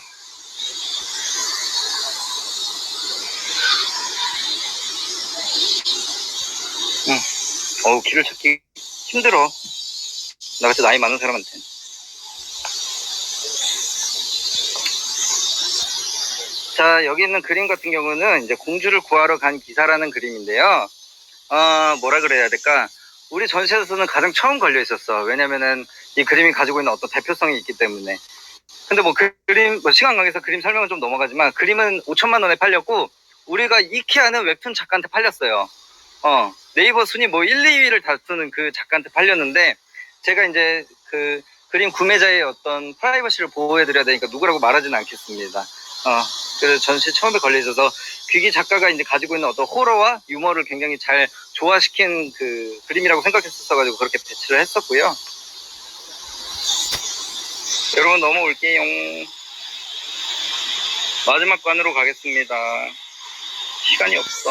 길을 찾기 힘들어. 나같이 나이 많은 사람한테. 자, 여기 있는 그림 같은 경우는 이제 공주를 구하러 간 기사라는 그림인데요. 뭐라 그래야 될까? 우리 전시에서는 가장 처음 걸려 있었어. 왜냐면은 이 그림이 가지고 있는 어떤 대표성이 있기 때문에. 근데 뭐 그림, 뭐 시간 관계에서 그림 설명은 좀 넘어가지만 그림은 5천만 원에 팔렸고 우리가 이케아는 웹툰 작가한테 팔렸어요. 네이버 순위 뭐 1, 2위를 다투는 그 작가한테 팔렸는데 제가 이제 그 그림 구매자의 어떤 프라이버시를 보호해드려야 되니까 누구라고 말하지는 않겠습니다. 그래서 전시 처음에 걸려 있어서 귀기 작가가 이제 가지고 있는 어떤 호러와 유머를 굉장히 잘 조화시킨 그 그림이라고 생각했었어가지고 그렇게 배치를 했었고요. 여러분 넘어올게요. 마지막 관으로 가겠습니다. 시간이 없어.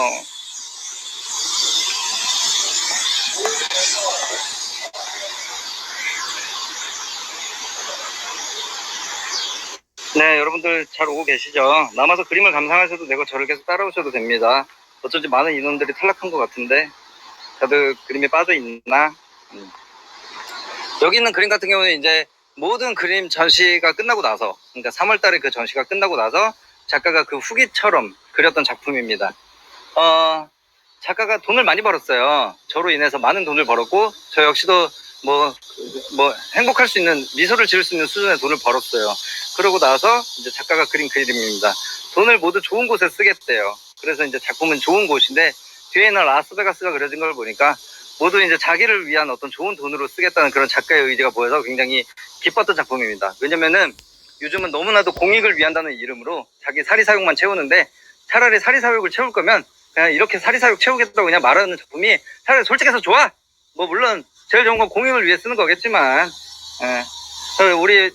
네, 여러분들 잘 오고 계시죠? 남아서 그림을 감상하셔도 되고 저를 계속 따라오셔도 됩니다. 어쩐지 많은 인원들이 탈락한 것 같은데 다들 그림에 빠져 있나? 여기 있는 그림 같은 경우는 이제 모든 그림 전시가 끝나고 나서, 그러니까 3월 달에 그 전시가 끝나고 나서 작가가 그 후기처럼 그렸던 작품입니다. 작가가 돈을 많이 벌었어요. 저로 인해서 많은 돈을 벌었고 저 역시도 뭐 행복할 수 있는, 미소를 지을 수 있는 수준의 돈을 벌었어요. 그러고 나서 이제 작가가 그린 그림입니다. 돈을 모두 좋은 곳에 쓰겠대요. 그래서 이제 작품은 좋은 곳인데 뒤에 있는 라스베가스가 그려진 걸 보니까 모두 이제 자기를 위한 어떤 좋은 돈으로 쓰겠다는 그런 작가의 의지가 보여서 굉장히 기뻤던 작품입니다. 왜냐면은 요즘은 너무나도 공익을 위한다는 이름으로 자기 사리사욕만 채우는데 차라리 사리사욕을 채울 거면 그냥 이렇게 사리사욕 채우겠다고 그냥 말하는 작품이 차라리 솔직해서 좋아! 뭐 물론 제일 좋은 건 공익을 위해 쓰는 거겠지만, 우리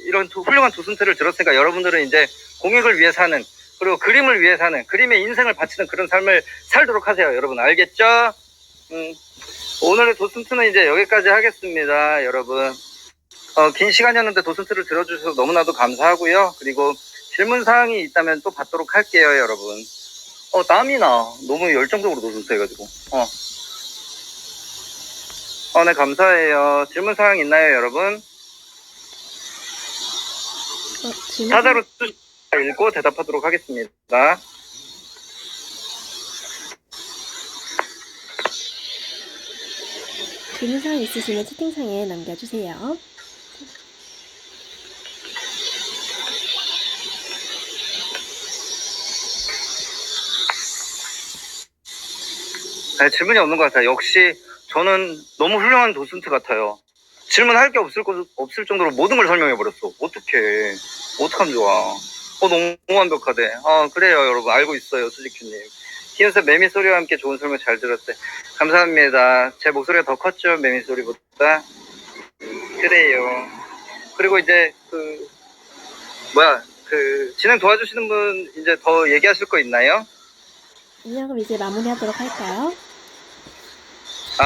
이런 훌륭한 도슨트를 들었으니까 여러분들은 이제 공익을 위해 사는, 그리고 그림을 위해 사는, 그림에 인생을 바치는 그런 삶을 살도록 하세요. 여러분 알겠죠? 오늘의 도슨트는 이제 여기까지 하겠습니다. 여러분 긴 시간이었는데 도슨트를 들어주셔서 너무나도 감사하고요. 그리고 질문사항이 있다면 또 받도록 할게요. 여러분 땀이 나. 너무 열정적으로 도슨트 해가지고 네, 감사해요. 질문사항 있나요, 여러분? 사자로 읽고 대답하도록 하겠습니다.
질문사항 있으시면 채팅창에 남겨주세요.
네, 질문이 없는 것 같아요. 역시 저는 너무 훌륭한 도슨트 같아요. 질문할 게 없을 정도로 모든 걸 설명해버렸어. 어떡하면 좋아. 너무 완벽하대. 그래요, 여러분. 알고 있어요, 수지큐님. 키우스 매미 소리와 함께 좋은 설명 잘 들었대. 감사합니다. 제 목소리가 더 컸죠, 매미 소리보다. 그래요. 그리고 이제 진행 도와주시는 분 이제 더 얘기하실 거 있나요?
아니요, 그럼 이제 마무리하도록 할까요?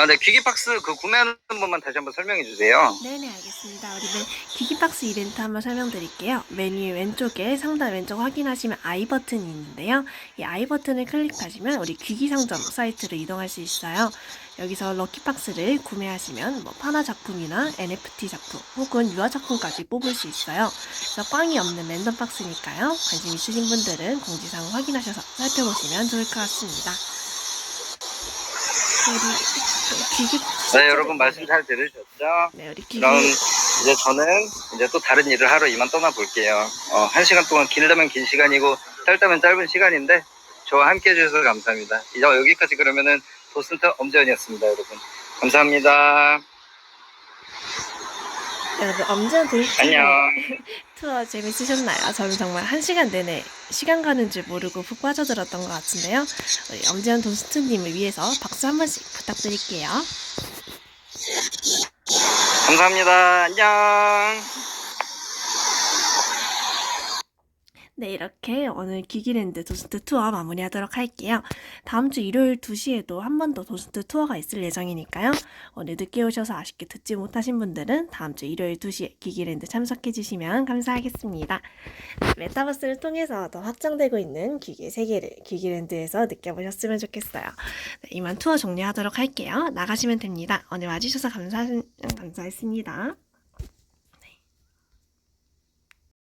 네, 귀기박스 구매하는 분만 다시 한번 설명해 주세요.
네네, 알겠습니다. 우리는 기기박스 이벤트 한번 설명드릴게요. 메뉴 왼쪽에 상단 왼쪽 확인하시면 I 버튼이 있는데요. 이 I 버튼을 클릭하시면 우리 귀기상점 사이트로 이동할 수 있어요. 여기서 럭키박스를 구매하시면 뭐 판화 작품이나 NFT 작품 혹은 유화 작품까지 뽑을 수 있어요. 그래서 꽝이 없는 랜덤 박스니까요. 관심 있으신 분들은 공지사항 확인하셔서 살펴보시면 좋을 것 같습니다.
네, 여러분 말씀 잘 들으셨죠?
네, 우리
그럼 이제 저는 이제 또 다른 일을 하러 이만 떠나볼게요. 1시간 동안 길다면 긴 시간이고 짧다면 짧은 시간인데 저와 함께 해주셔서 감사합니다. 이제 여기까지 그러면은 도슨트 엄지연이었습니다, 여러분. 감사합니다.
여러분 엄지연 도슨트
안녕.
투어 재밌으셨나요? 저는 정말 1시간 내내 시간 가는 줄 모르고 푹 빠져들었던 것 같은데요. 우리 엄지연 도슨트님을 위해서 박수 한 번씩 부탁드릴게요.
감사합니다. 안녕.
네, 이렇게 오늘 귀기랜드 도슨트 투어 마무리하도록 할게요. 다음 주 일요일 2시에도 한 번 더 도슨트 투어가 있을 예정이니까요. 오늘 늦게 오셔서 아쉽게 듣지 못하신 분들은 다음 주 일요일 2시에 귀기랜드 참석해주시면 감사하겠습니다. 메타버스를 통해서 더 확장되고 있는 귀기의 세계를 귀기랜드에서 느껴보셨으면 좋겠어요. 네, 이만 투어 종료하도록 할게요. 나가시면 됩니다. 오늘 와주셔서 감사했습니다.